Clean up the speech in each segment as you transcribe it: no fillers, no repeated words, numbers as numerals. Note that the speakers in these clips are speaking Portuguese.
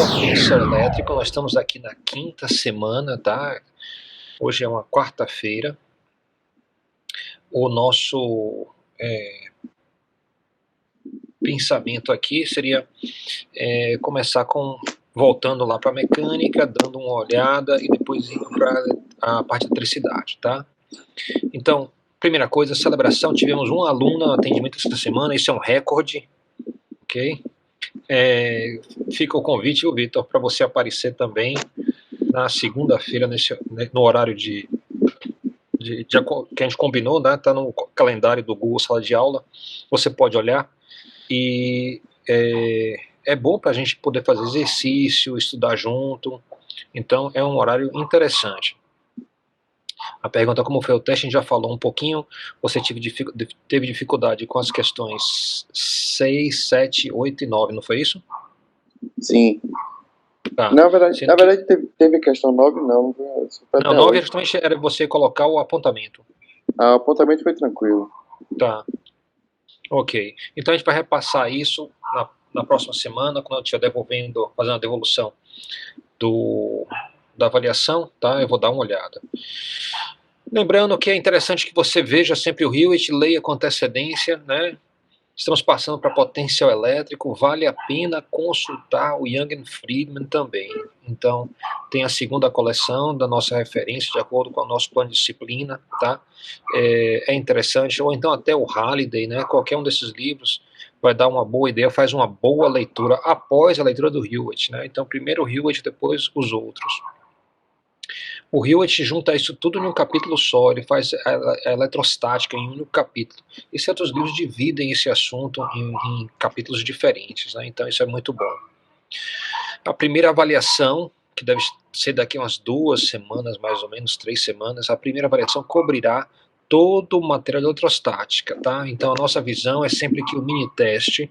Potência elétrica, nós estamos aqui na quinta semana, tá? Hoje é uma quarta-feira. O nosso pensamento aqui seria começar voltando lá para a mecânica, dando uma olhada e depois indo para a parte de eletricidade, tá? Então, primeira coisa, celebração, tivemos um aluno no atendimento essa semana, isso é um recorde, ok? Fica o convite, Vitor, para você aparecer também na segunda-feira, no horário que a gente combinou, né? Tá no calendário do Google Sala de Aula, você pode olhar e é bom para a gente poder fazer exercício, estudar junto, então é um horário interessante. A pergunta como foi o teste, a gente já falou um pouquinho, você teve dificuldade com as questões 6, 7, 8 e 9, não foi isso? Sim. Tá. Na verdade teve a questão 9, não. Não, 9 justamente era você colocar o apontamento. O apontamento foi tranquilo. Tá. Ok. Então a gente vai repassar isso na próxima semana, quando eu estiver fazendo a devolução da avaliação, tá? Eu vou dar uma olhada. Lembrando que é interessante que você veja sempre o Hewitt, leia com antecedência, né? Estamos passando para potencial elétrico, vale a pena consultar o Young and Friedman também. Então, tem a segunda coleção da nossa referência, de acordo com o nosso plano de disciplina, tá? É interessante, ou então até o Halliday, né? Qualquer um desses livros vai dar uma boa ideia, faz uma boa leitura após a leitura do Hewitt, né? Então, primeiro o Hewitt, depois os outros. O Hewitt junta isso tudo em um capítulo só, ele faz a eletrostática em um único capítulo. E certos livros dividem esse assunto em capítulos diferentes, né? Então isso é muito bom. A primeira avaliação, que deve ser daqui a umas 2 semanas, mais ou menos 3 semanas, a primeira avaliação cobrirá todo o material de eletrostática, tá? Então a nossa visão é sempre que o mini teste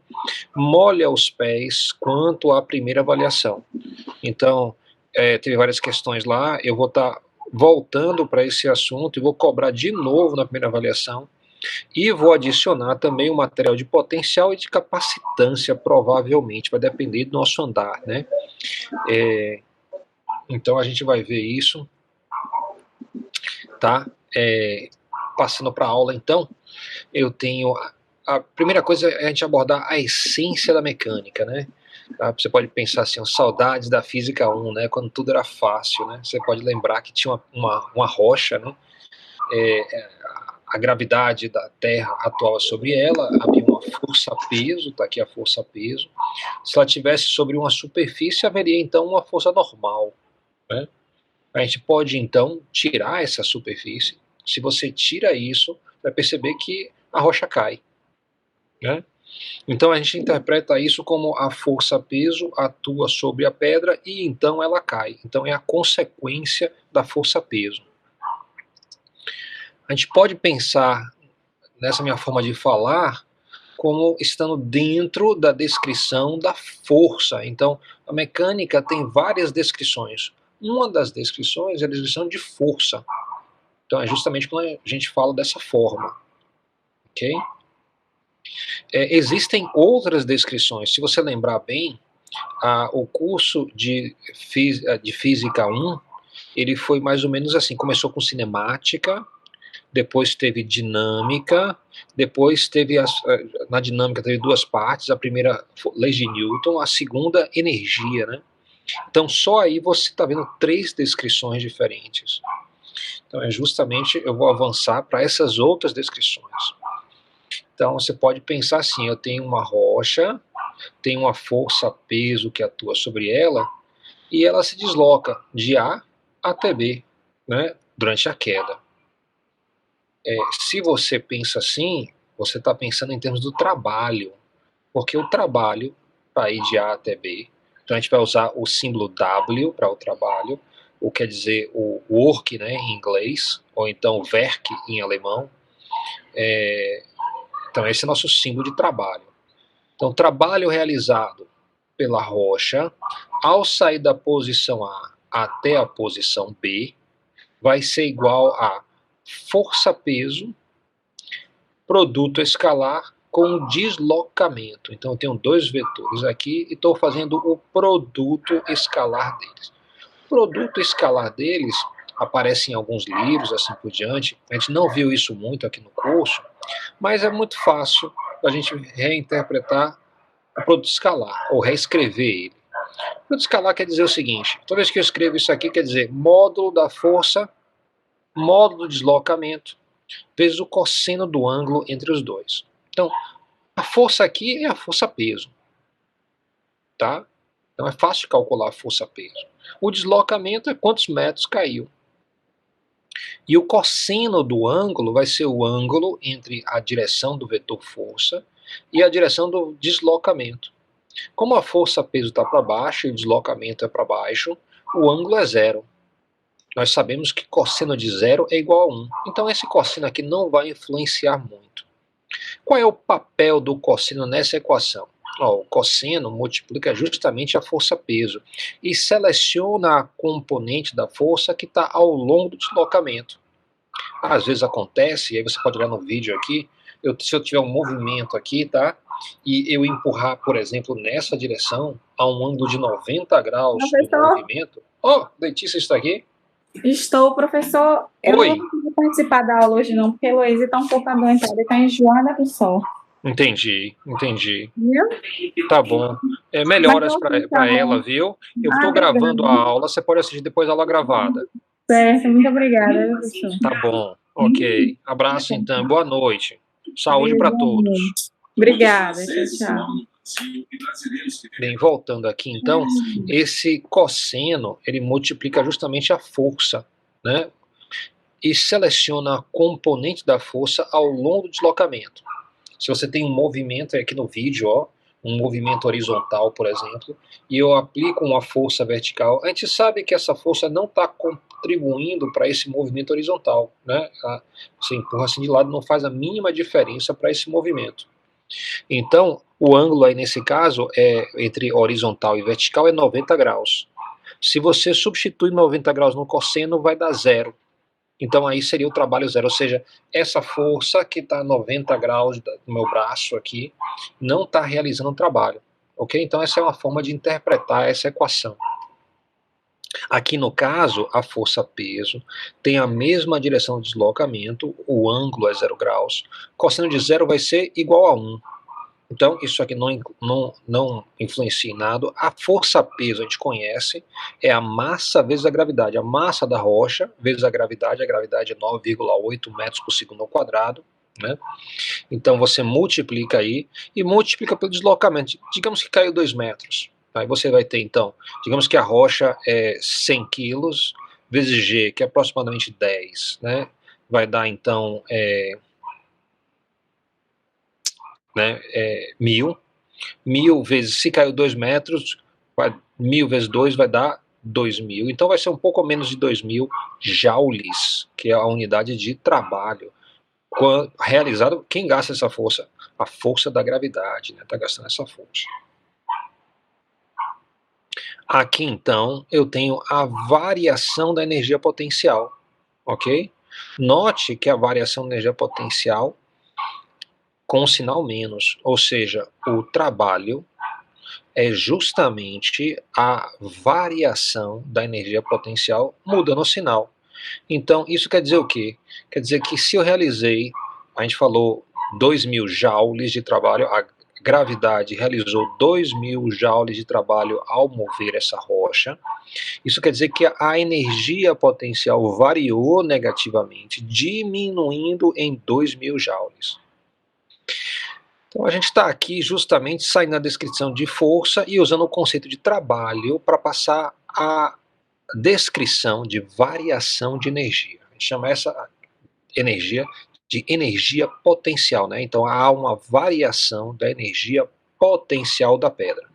molha os pés quanto à primeira avaliação. Então, teve várias questões lá, eu vou estar voltando para esse assunto e vou cobrar de novo na primeira avaliação e vou adicionar também o material de potencial e de capacitância, provavelmente, vai depender do nosso andar, né? Então a gente vai ver isso, tá? Passando para a aula, então, eu tenho a primeira coisa é a gente abordar a essência da mecânica, né? Você pode pensar assim, saudades da física 1, né, quando tudo era fácil, né? Você pode lembrar que tinha uma rocha, né? A gravidade da Terra atuava sobre ela, havia uma força-peso, tá aqui a força-peso. Se ela tivesse sobre uma superfície, haveria então uma força normal, né? A gente pode então tirar essa superfície. Se você tira isso, vai perceber que a rocha cai, né? Então a gente interpreta isso como a força-peso atua sobre a pedra e então ela cai. Então é a consequência da força-peso. A gente pode pensar nessa minha forma de falar como estando dentro da descrição da força. Então a mecânica tem várias descrições. Uma das descrições é a descrição de força. Então é justamente quando a gente fala dessa forma. Ok? Existem outras descrições. Se você lembrar bem, o curso de Física 1, ele foi mais ou menos assim, começou com cinemática, depois teve dinâmica, depois teve, na dinâmica teve 2 partes, a primeira, leis de Newton, a segunda, energia, né? Então só aí você está vendo 3 descrições diferentes. Então justamente, eu vou avançar para essas outras descrições. Então você pode pensar assim, eu tenho uma rocha, tem uma força-peso que atua sobre ela, e ela se desloca de A até B, né, durante a queda. Se você pensa assim, você está pensando em termos do trabalho, porque o trabalho, para ir de A até B, então a gente vai usar o símbolo W para o trabalho, ou quer dizer o work, né, em inglês, ou então Werk em alemão. Então esse é o nosso símbolo de trabalho. Então, trabalho realizado pela rocha, ao sair da posição A até a posição B, vai ser igual a força-peso, produto escalar, com o deslocamento. Então eu tenho dois vetores aqui e estou fazendo o produto escalar deles. O produto escalar deles aparece em alguns livros, assim por diante. A gente não viu isso muito aqui no curso, mas é muito fácil a gente reinterpretar o produto escalar, ou reescrever ele. O produto escalar quer dizer o seguinte: toda vez que eu escrevo isso aqui, quer dizer módulo da força, módulo do deslocamento, vezes o cosseno do ângulo entre os dois. Então, a força aqui é a força-peso, tá? Então é fácil de calcular a força-peso. O deslocamento é quantos metros caiu. E o cosseno do ângulo vai ser o ângulo entre a direção do vetor força e a direção do deslocamento. Como a força-peso está para baixo e o deslocamento é para baixo, o ângulo é zero. Nós sabemos que cosseno de zero é igual a 1. Então esse cosseno aqui não vai influenciar muito. Qual é o papel do cosseno nessa equação? O cosseno multiplica justamente a força-peso e seleciona a componente da força que está ao longo do deslocamento. Às vezes acontece, e aí você pode olhar no vídeo aqui, se eu tiver um movimento aqui, tá? E eu empurrar, por exemplo, nessa direção, a um ângulo de 90 graus do Professor, movimento. Oh, Letícia está aqui? estou, professor. Eu não Oi. vou conseguir participar da aula hoje, não, porque a Heloísa está um pouco adoentada, está enjoada com o sol. Entendi. Viu? Tá bom. Melhoras para ela, viu? Eu estou gravando a aula, você pode assistir depois a aula gravada. Certo, muito obrigada, professor. Tá bom, ok. Abraço então, boa noite. Saúde para todos. Obrigada, tchau. Bem, voltando aqui então, esse cosseno, ele multiplica justamente a força, né? E seleciona a componente da força ao longo do deslocamento. Se você tem um movimento aqui no vídeo, ó, um movimento horizontal, por exemplo, e eu aplico uma força vertical, a gente sabe que essa força não está contribuindo para esse movimento horizontal, né? Você empurra assim de lado, não faz a mínima diferença para esse movimento. Então, o ângulo aí nesse caso entre horizontal e vertical é 90 graus. Se você substitui 90 graus no cosseno, vai dar zero. Então aí seria o trabalho zero, ou seja, essa força que está a 90 graus no meu braço aqui não está realizando o trabalho, ok? Então essa é uma forma de interpretar essa equação. Aqui no caso, a força-peso tem a mesma direção de deslocamento, o ângulo é 0 graus, cosseno de zero vai ser igual a 1. Então, isso aqui não influencia em nada. A força-peso a gente conhece, é a massa vezes a gravidade. A massa da rocha vezes a gravidade é 9,8 metros por segundo ao quadrado. Né? Então, você multiplica aí e multiplica pelo deslocamento. Digamos que caiu 2 metros. Aí você vai ter, então, digamos que a rocha é 100 quilos vezes G, que é aproximadamente 10. Né? Vai dar, então, 1.000. 1.000 vezes, se caiu 2 metros, 1.000 vezes 2 vai dar 2.000. Então vai ser um pouco menos de 2.000 joules, que é a unidade de trabalho. Realizado, quem gasta essa força? A força da gravidade, né? Está gastando essa força. Aqui então eu tenho a variação da energia potencial, ok? Note que a variação da energia potencial com sinal menos, ou seja, o trabalho é justamente a variação da energia potencial mudando o sinal. Então, isso quer dizer o quê? Quer dizer que se eu realizei, a gente falou 2.000 joules de trabalho, a gravidade realizou 2.000 joules de trabalho ao mover essa rocha, isso quer dizer que a energia potencial variou negativamente, diminuindo em 2.000 joules. Então a gente está aqui justamente saindo da descrição de força e usando o conceito de trabalho para passar a descrição de variação de energia. A gente chama essa energia de energia potencial, né? Então há uma variação da energia potencial da pedra.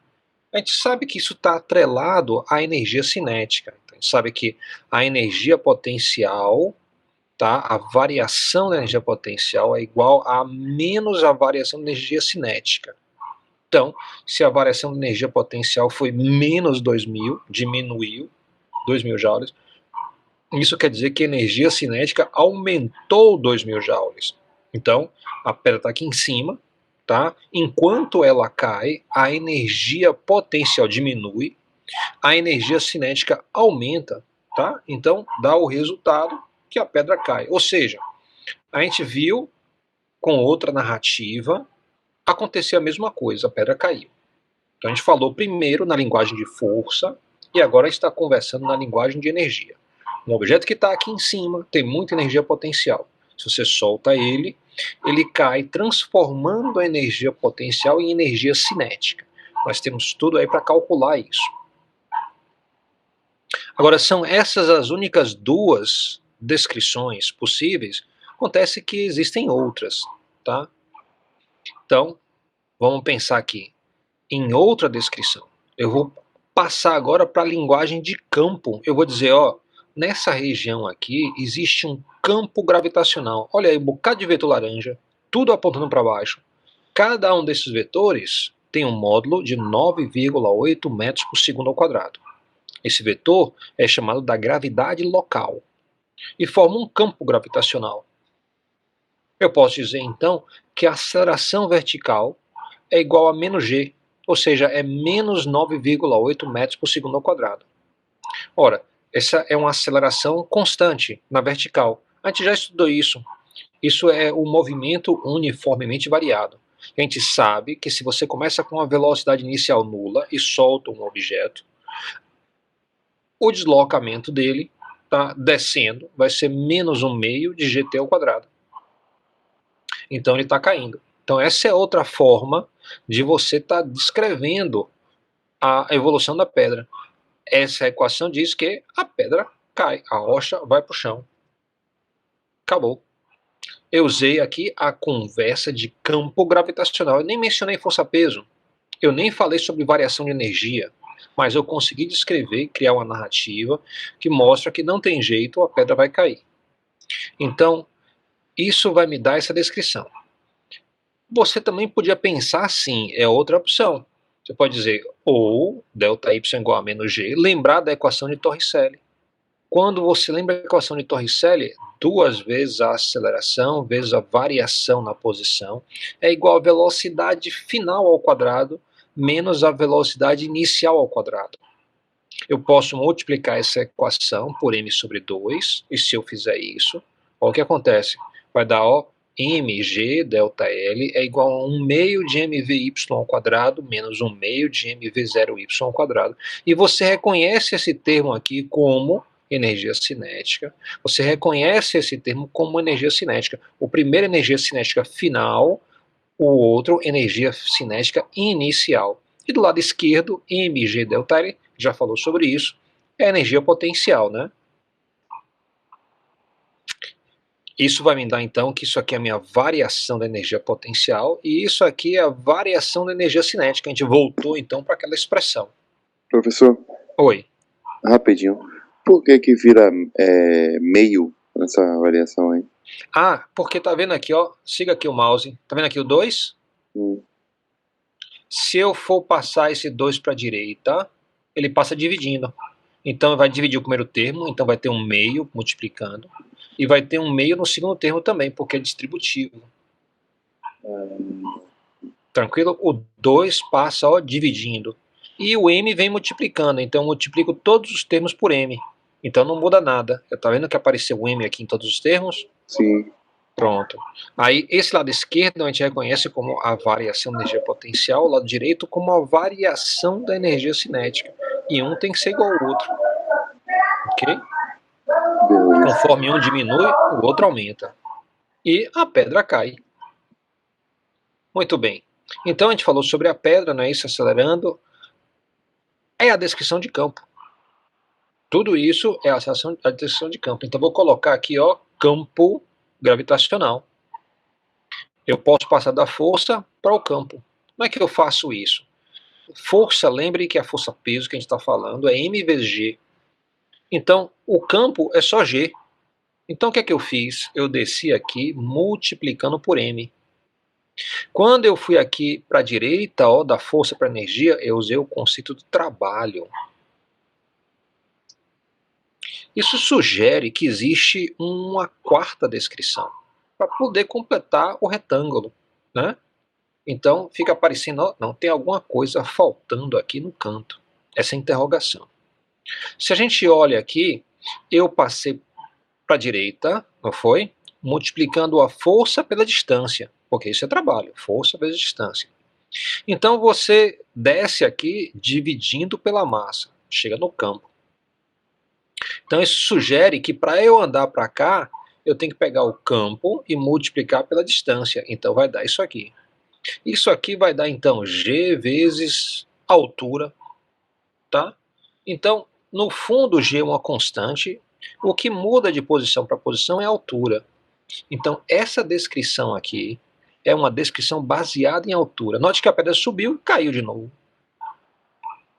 A gente sabe que isso está atrelado à energia cinética. Então, a gente sabe que a energia potencial, tá? A variação da energia potencial é igual a menos a variação da energia cinética. Então, se a variação da energia potencial foi menos 2.000, diminuiu 2.000 joules, isso quer dizer que a energia cinética aumentou 2.000 joules. Então, a pedra está aqui em cima, tá? Enquanto ela cai, a energia potencial diminui, a energia cinética aumenta, tá? Então dá o resultado que a pedra cai. Ou seja, a gente viu com outra narrativa acontecer a mesma coisa, a pedra caiu. Então a gente falou primeiro na linguagem de força e agora está conversando na linguagem de energia. Um objeto que está aqui em cima tem muita energia potencial. Se você solta ele, ele cai transformando a energia potencial em energia cinética. Nós temos tudo aí para calcular isso. Agora, são essas as únicas duas descrições possíveis? Acontece que existem outras, tá? Então, vamos pensar aqui em outra descrição. Eu vou passar agora para a linguagem de campo. Eu vou dizer, ó, nessa região aqui existe um campo gravitacional. Olha aí, um bocado de vetor laranja, tudo apontando para baixo. Cada um desses vetores tem um módulo de 9,8 metros por segundo ao quadrado. Esse vetor é chamado da gravidade local e forma um campo gravitacional. Eu posso dizer então que a aceleração vertical é igual a menos g, ou seja, é menos 9,8 metros por segundo ao quadrado. Ora, essa é uma aceleração constante na vertical. A gente já estudou isso. Isso é o movimento uniformemente variado. A gente sabe que se você começa com uma velocidade inicial nula e solta um objeto, o deslocamento dele tá descendo, vai ser menos 1/2 de gt ao quadrado. Então ele está caindo. Então essa é outra forma de você estar descrevendo a evolução da pedra. Essa equação diz que a pedra cai, a rocha vai para o chão. Acabou. Eu usei aqui a conversa de campo gravitacional. Eu nem mencionei força-peso. Eu nem falei sobre variação de energia. Mas eu consegui descrever e criar uma narrativa que mostra que não tem jeito, a pedra vai cair. Então, isso vai me dar essa descrição. Você também podia pensar assim, é outra opção. Você pode dizer, ou ΔY igual a menos G, lembrar da equação de Torricelli. Quando você lembra da equação de Torricelli, 2 vezes a aceleração vezes a variação na posição é igual a velocidade final ao quadrado menos a velocidade inicial ao quadrado. Eu posso multiplicar essa equação por m sobre 2, e se eu fizer isso, olha o que acontece. Vai dar, ó, mg ΔL é igual a 1/2 de mvy ao quadrado menos 1/2 de mv0y ao quadrado. E você reconhece esse termo aqui como energia cinética. Você reconhece esse termo como energia cinética. O primeiro energia cinética final, o outro energia cinética inicial. E do lado esquerdo, mg ΔL, já falou sobre isso, é energia potencial, né? Isso vai me dar então que isso aqui é a minha variação da energia potencial e isso aqui é a variação da energia cinética. A gente voltou então para aquela expressão. Professor, Oi. rapidinho. Por que vira meio nessa variação aí? Ah, porque tá vendo aqui, ó, siga aqui o mouse. Tá vendo aqui o 2? Se eu for passar esse 2 para a direita, ele passa dividindo. Então vai dividir o primeiro termo, então vai ter 1/2 multiplicando. E vai ter 1/2 no segundo termo também, porque é distributivo. Tranquilo? O 2 passa, ó, dividindo. E o m vem multiplicando, então eu multiplico todos os termos por m. Então não muda nada. Tá vendo que apareceu o m aqui em todos os termos? Sim. Pronto. Aí esse lado esquerdo a gente reconhece como a variação da energia potencial, o lado direito como a variação da energia cinética. E um tem que ser igual ao outro. Ok? Beleza. Conforme um diminui, o outro aumenta. E a pedra cai. Muito bem. Então a gente falou sobre a pedra, não é isso? Acelerando. É a descrição de campo. Tudo isso é a descrição de campo. Então vou colocar aqui, ó, campo gravitacional. Eu posso passar da força para o campo. Como é que eu faço isso? Força, lembre que a força-peso que a gente está falando é m vezes g. Então, o campo é só g. Então, o que é que eu fiz? Eu desci aqui multiplicando por m. Quando eu fui aqui para a direita, ó, da força para a energia, eu usei o conceito do trabalho. Isso sugere que existe uma quarta descrição, para poder completar o retângulo, né? Então fica parecendo, ó, não, tem alguma coisa faltando aqui no canto. Essa interrogação. Se a gente olha aqui, eu passei para a direita, não foi? Multiplicando a força pela distância, porque isso é trabalho, força vezes distância. Então você desce aqui dividindo pela massa, chega no campo. Então isso sugere que para eu andar para cá, eu tenho que pegar o campo e multiplicar pela distância. Então vai dar isso aqui. Isso aqui vai dar então G vezes altura, tá? Então, no fundo, G é uma constante. O que muda de posição para posição é a altura. Então, essa descrição aqui é uma descrição baseada em altura. Note que a pedra subiu e caiu de novo.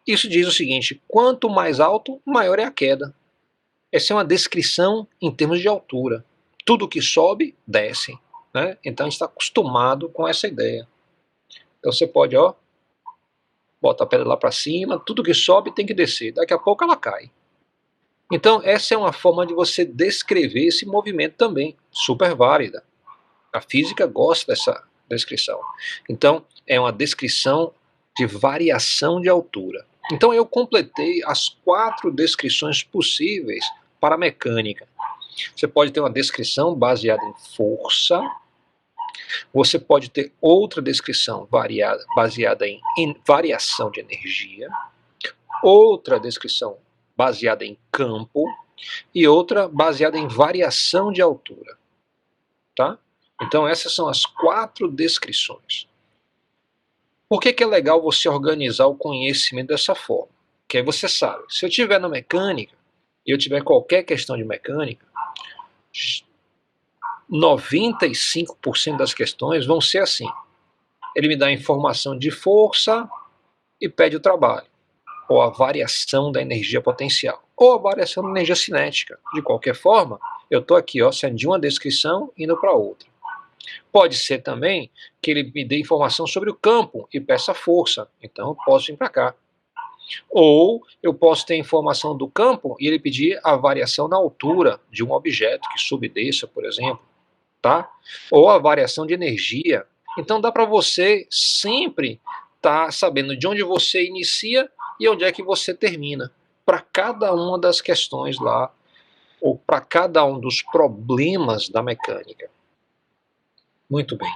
Isso diz o seguinte: quanto mais alto, maior é a queda. Essa é uma descrição em termos de altura. Tudo que sobe, desce. Né? Então, a gente está acostumado com essa ideia. Então, você pode, ó, bota a pedra lá para cima, tudo que sobe tem que descer. Daqui a pouco ela cai. Então, essa é uma forma de você descrever esse movimento também, super válida. A física gosta dessa descrição. Então, é uma descrição de variação de altura. Então, eu completei as 4 descrições possíveis para a mecânica. Você pode ter uma descrição baseada em força, você pode ter outra descrição baseada em variação de energia, outra descrição baseada em campo e outra baseada em variação de altura. Tá? Então essas são as 4 descrições. Por que é legal você organizar o conhecimento dessa forma? Porque aí você sabe, se eu estiver na mecânica, e eu tiver qualquer questão de mecânica, 95% das questões vão ser assim. Ele me dá a informação de força e pede o trabalho, ou a variação da energia potencial, ou a variação da energia cinética. De qualquer forma, eu estou aqui, ó, saindo de uma descrição indo para outra. Pode ser também que ele me dê informação sobre o campo e peça força, então eu posso vir para cá. Ou eu posso ter informação do campo e ele pedir a variação na altura de um objeto que suba e desça, por exemplo, tá? Ou a variação de energia. Então dá para você sempre estar sabendo de onde você inicia e onde é que você termina, para cada uma das questões lá, ou para cada um dos problemas da mecânica. Muito bem.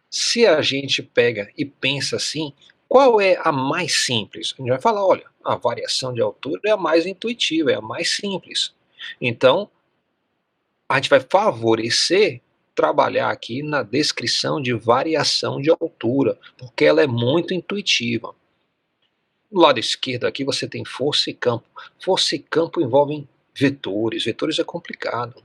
Se a gente pega e pensa assim, qual é a mais simples? A gente vai falar, olha, a variação de altura é a mais intuitiva, é a mais simples. Então, a gente vai favorecer trabalhar aqui na descrição de variação de altura, porque ela é muito intuitiva. Do lado esquerdo aqui você tem força e campo. Força e campo envolvem vetores. Vetores é complicado.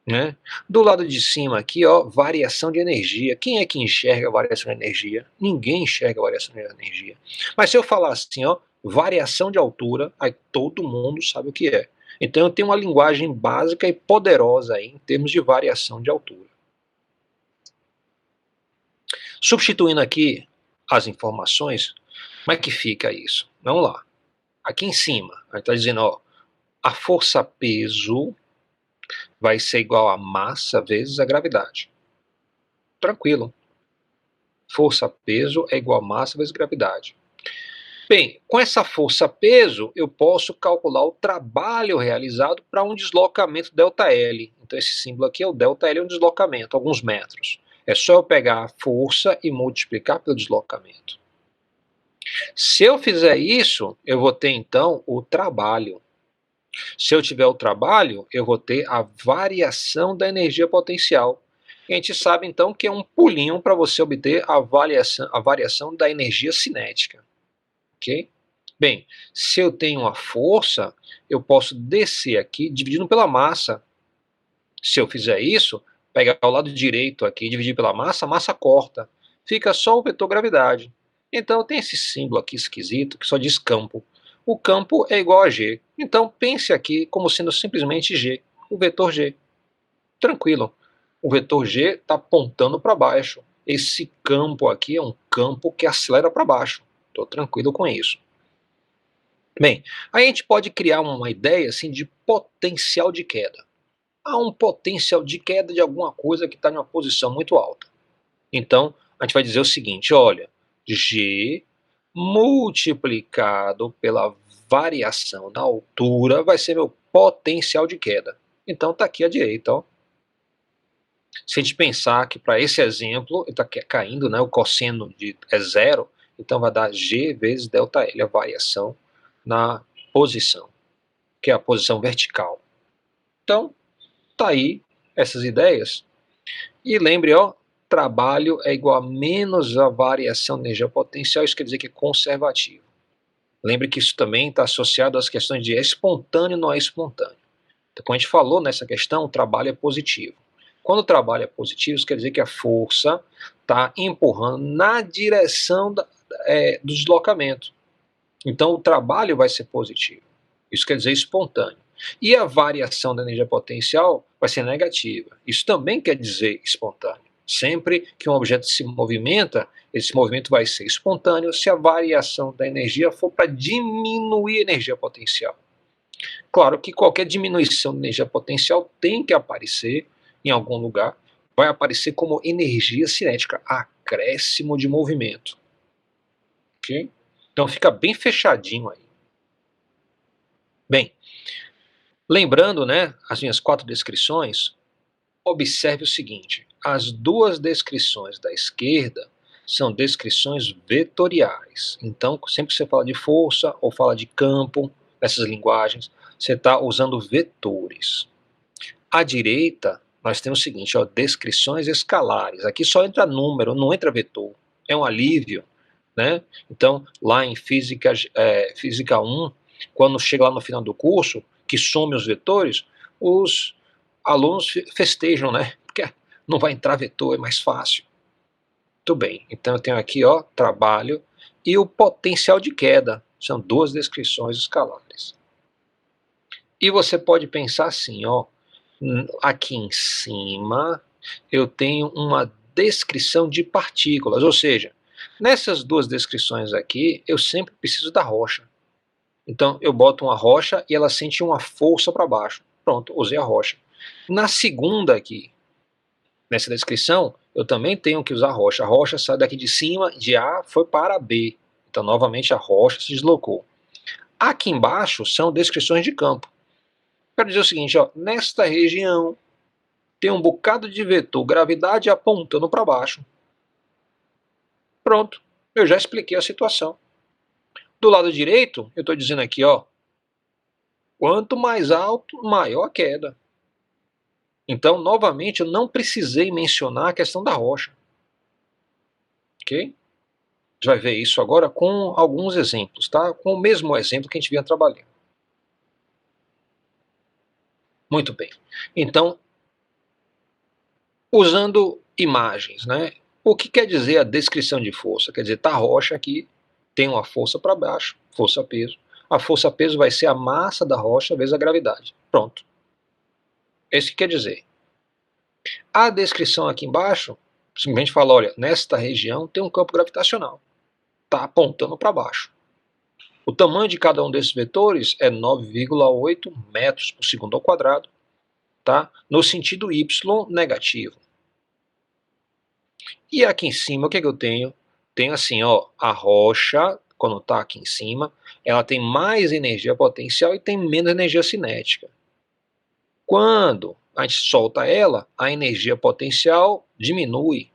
Né? Do lado de cima aqui, ó, variação de energia. Quem é que enxerga a variação de energia? Ninguém enxerga a variação de energia. Mas se eu falar assim, ó, variação de altura, aí todo mundo sabe o que é. Então eu tenho uma linguagem básica e poderosa aí, em termos de variação de altura. Substituindo aqui as informações, como é que fica isso? Vamos lá. Aqui em cima, a gente está dizendo, ó, a força-peso vai ser igual a massa vezes a gravidade. Tranquilo. Força-peso é igual a massa vezes gravidade. Bem, com essa força-peso, eu posso calcular o trabalho realizado para um deslocamento ΔL. Então esse símbolo aqui é o ΔL, é um deslocamento, alguns metros. É só eu pegar a força e multiplicar pelo deslocamento. Se eu fizer isso, eu vou ter então o trabalho. Se eu tiver o trabalho, eu vou ter a variação da energia potencial. E a gente sabe então que é um pulinho para você obter a variação da energia cinética. Ok? Bem, se eu tenho a força, eu posso descer aqui dividindo pela massa. Se eu fizer isso, pegar o lado direito aqui e dividir pela massa, a massa corta. Fica só o vetor gravidade. Então tem esse símbolo aqui esquisito que só diz campo. O campo é igual a G. Então pense aqui como sendo simplesmente G, o vetor G. Tranquilo. O vetor G está apontando para baixo. Esse campo aqui é um campo que acelera para baixo. Estou tranquilo com isso. Bem, aí a gente pode criar uma ideia assim, de potencial de queda. Há um potencial de queda de alguma coisa que está em uma posição muito alta. Então, a gente vai dizer o seguinte, olha, G multiplicado pela variação na altura vai ser meu potencial de queda. Então, está aqui à direita, ó. Se a gente pensar que para esse exemplo, está caindo, né, o cosseno é zero, então vai dar G vezes ΔL, a variação na posição, que é a posição vertical. Então, tá aí essas ideias. E lembre, ó, trabalho é igual a menos a variação de energia potencial, isso quer dizer que é conservativo. Lembre que isso também está associado às questões de espontâneo e não é espontâneo. Então, como a gente falou nessa questão, o trabalho é positivo. Quando o trabalho é positivo, isso quer dizer que a força está empurrando na direção do deslocamento. Então, o trabalho vai ser positivo. Isso quer dizer espontâneo. E a variação da energia potencial vai ser negativa. Isso também quer dizer espontâneo. Sempre que um objeto se movimenta, esse movimento vai ser espontâneo se a variação da energia for para diminuir a energia potencial. Claro que qualquer diminuição de energia potencial tem que aparecer em algum lugar, vai aparecer como energia cinética, acréscimo de movimento. Ok? Então fica bem fechadinho aí. Bem, lembrando, né, as minhas 4 descrições, observe o seguinte, as 2 descrições da esquerda são descrições vetoriais. Então, sempre que você fala de força ou fala de campo, nessas linguagens, você está usando vetores. À direita, nós temos o seguinte, ó, descrições escalares. Aqui só entra número, não entra vetor. É um alívio, né? Então, lá em física 1, quando chega lá no final do curso, que some os vetores, os alunos festejam, né? Porque não vai entrar vetor, é mais fácil. Muito bem, então eu tenho aqui, ó, trabalho e o potencial de queda. São 2 descrições escalares. E você pode pensar assim, ó, aqui em cima eu tenho uma descrição de partículas, ou seja, nessas 2 descrições aqui, eu sempre preciso da rocha. Então, eu boto uma rocha e ela sente uma força para baixo. Pronto, usei a rocha. Na segunda aqui, nessa descrição, eu também tenho que usar a rocha. A rocha sai daqui de cima, de A foi para B. Então, novamente, a rocha se deslocou. Aqui embaixo são descrições de campo. Quero dizer o seguinte, ó, nesta região tem um bocado de vetor gravidade apontando para baixo. Pronto, eu já expliquei a situação. Do lado direito, eu estou dizendo aqui, ó, quanto mais alto, maior a queda. Então, novamente, eu não precisei mencionar a questão da rocha. Ok? A gente vai ver isso agora com alguns exemplos, tá? Com o mesmo exemplo que a gente vinha trabalhando. Muito bem. Então, usando imagens, né? O que quer dizer a descrição de força? Quer dizer, tá a rocha aqui, tem uma força para baixo, força-peso. A força-peso vai ser a massa da rocha vezes a gravidade. Pronto. Esse que quer dizer. A descrição aqui embaixo simplesmente fala, olha, nesta região tem um campo gravitacional. Está apontando para baixo. O tamanho de cada um desses vetores é 9,8 metros por segundo ao quadrado, tá? No sentido y negativo. E aqui em cima, o que eu tenho? Tenho assim, ó, a rocha, quando está aqui em cima, ela tem mais energia potencial e tem menos energia cinética. Quando a gente solta ela, a energia potencial diminui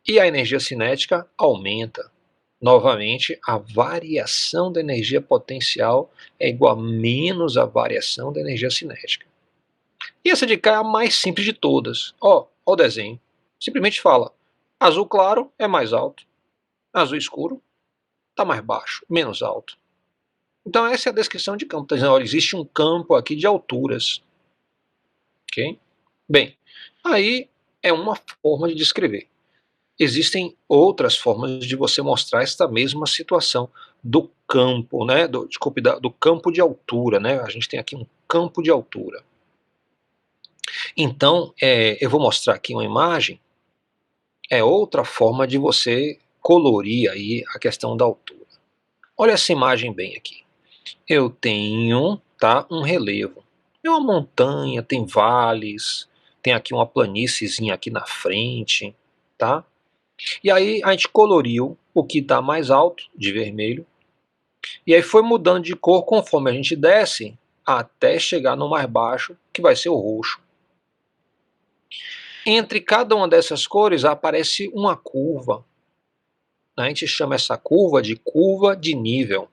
e a energia cinética aumenta. Novamente, a variação da energia potencial é igual a menos a variação da energia cinética. E essa de cá é a mais simples de todas. Ó o desenho. Simplesmente fala, azul claro é mais alto, azul escuro está mais baixo, menos alto. Então essa é a descrição de campo. Está dizendo, olha, existe um campo aqui de alturas. Ok? Bem, aí é uma forma de descrever. Existem outras formas de você mostrar esta mesma situação do campo, né? Do campo de altura, né? A gente tem aqui um campo de altura. Então, eu vou mostrar aqui uma imagem. É outra forma de você colorir aí a questão da altura. Olha essa imagem bem aqui. Eu tenho, tá, um relevo. É uma montanha, tem vales, tem aqui uma planíciezinha aqui na frente, tá? E aí a gente coloriu o que está mais alto, de vermelho, e aí foi mudando de cor conforme a gente desce, até chegar no mais baixo, que vai ser o roxo. Entre cada uma dessas cores aparece uma curva. A gente chama essa curva de nível.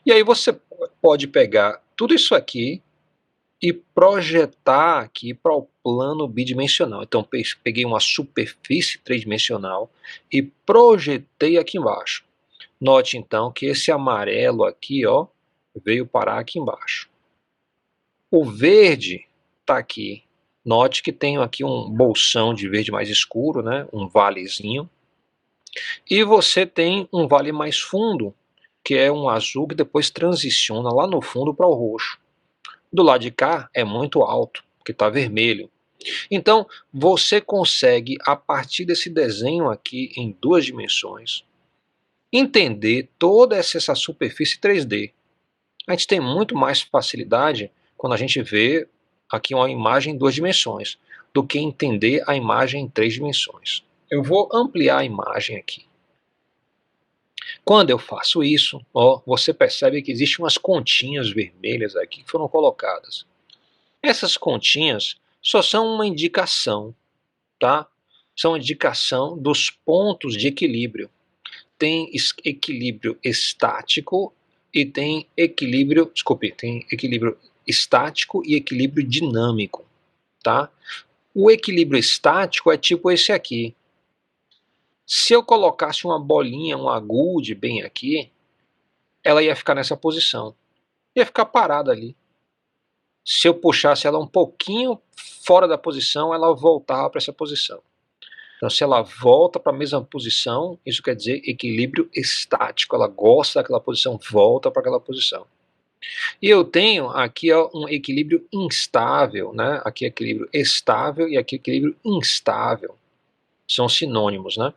E aí você pode pegar tudo isso aqui e projetar aqui para o plano bidimensional. Então peguei uma superfície tridimensional e projetei aqui embaixo. Note então que esse amarelo aqui, ó, veio parar aqui embaixo. O verde está aqui. Note que tenho aqui um bolsão de verde mais escuro, né? Um valezinho. E você tem um vale mais fundo, que é um azul que depois transiciona lá no fundo para o roxo. Do lado de cá é muito alto, porque está vermelho. Então, você consegue, a partir desse desenho aqui em 2 dimensões, entender toda essa superfície 3D. A gente tem muito mais facilidade quando a gente vê aqui uma imagem em 2 dimensões, do que entender a imagem em 3 dimensões. Eu vou ampliar a imagem aqui. Quando eu faço isso, ó, você percebe que existem umas continhas vermelhas aqui que foram colocadas. Essas continhas só são uma indicação, tá? São indicação dos pontos de equilíbrio. Tem equilíbrio estático e tem equilíbrio, tem equilíbrio estático e equilíbrio dinâmico, tá? O equilíbrio estático é tipo esse aqui. Se eu colocasse uma bolinha, um agude bem aqui, ela ia ficar nessa posição. Ia ficar parada ali. Se eu puxasse ela um pouquinho fora da posição, ela voltava para essa posição. Então, se ela volta para a mesma posição, isso quer dizer equilíbrio estático. Ela gosta daquela posição, volta para aquela posição. E eu tenho aqui ó, um equilíbrio instável, né? Aqui é equilíbrio estável e aqui é equilíbrio instável. São sinônimos, né?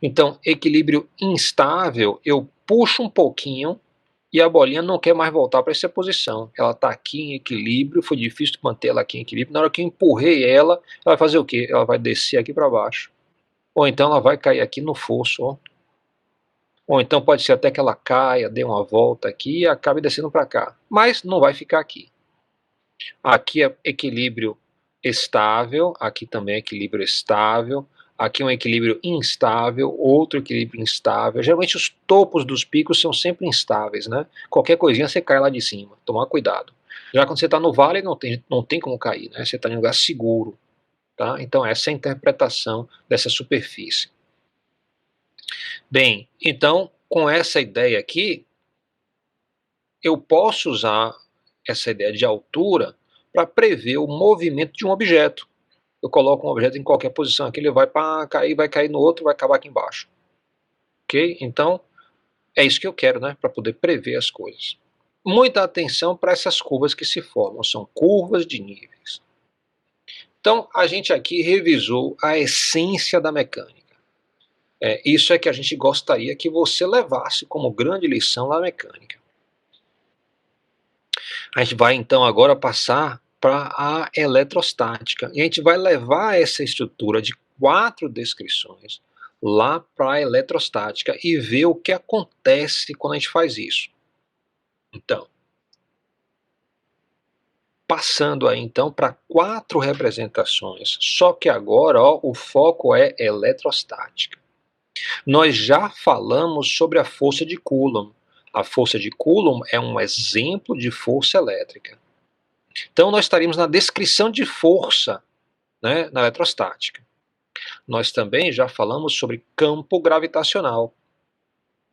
Então, equilíbrio instável, eu puxo um pouquinho e a bolinha não quer mais voltar para essa posição. Ela está aqui em equilíbrio, foi difícil manter ela aqui em equilíbrio. Na hora que eu empurrei ela, ela vai fazer o quê? Ela vai descer aqui para baixo. Ou então ela vai cair aqui no fosso, ó. Ou então pode ser até que ela caia, dê uma volta aqui e acabe descendo para cá. Mas não vai ficar aqui. Aqui é equilíbrio estável, aqui também é equilíbrio estável, aqui é um equilíbrio instável, outro equilíbrio instável. Geralmente os topos dos picos são sempre instáveis, né? Qualquer coisinha você cai lá de cima, tomar cuidado. Já quando você está no vale não tem como cair, né? Você está em um lugar seguro, tá? Então essa é a interpretação dessa superfície. Bem, então com essa ideia aqui, eu posso usar essa ideia de altura para prever o movimento de um objeto. Eu coloco um objeto em qualquer posição aqui, ele vai cair, vai cair no outro, vai acabar aqui embaixo. Ok? Então, é isso que eu quero, né? Para poder prever as coisas. Muita atenção para essas curvas que se formam, são curvas de níveis. Então, a gente aqui revisou a essência da mecânica. Isso é que a gente gostaria que você levasse como grande lição na mecânica. A gente vai então agora passar para a eletrostática. E a gente vai levar essa estrutura de 4 descrições lá para a eletrostática e ver o que acontece quando a gente faz isso. Então, passando aí então para 4 representações, só que agora ó, o foco é eletrostática. Nós já falamos sobre a força de Coulomb. A força de Coulomb é um exemplo de força elétrica. Então nós estaríamos na descrição de força, né, na eletrostática. Nós também já falamos sobre campo gravitacional.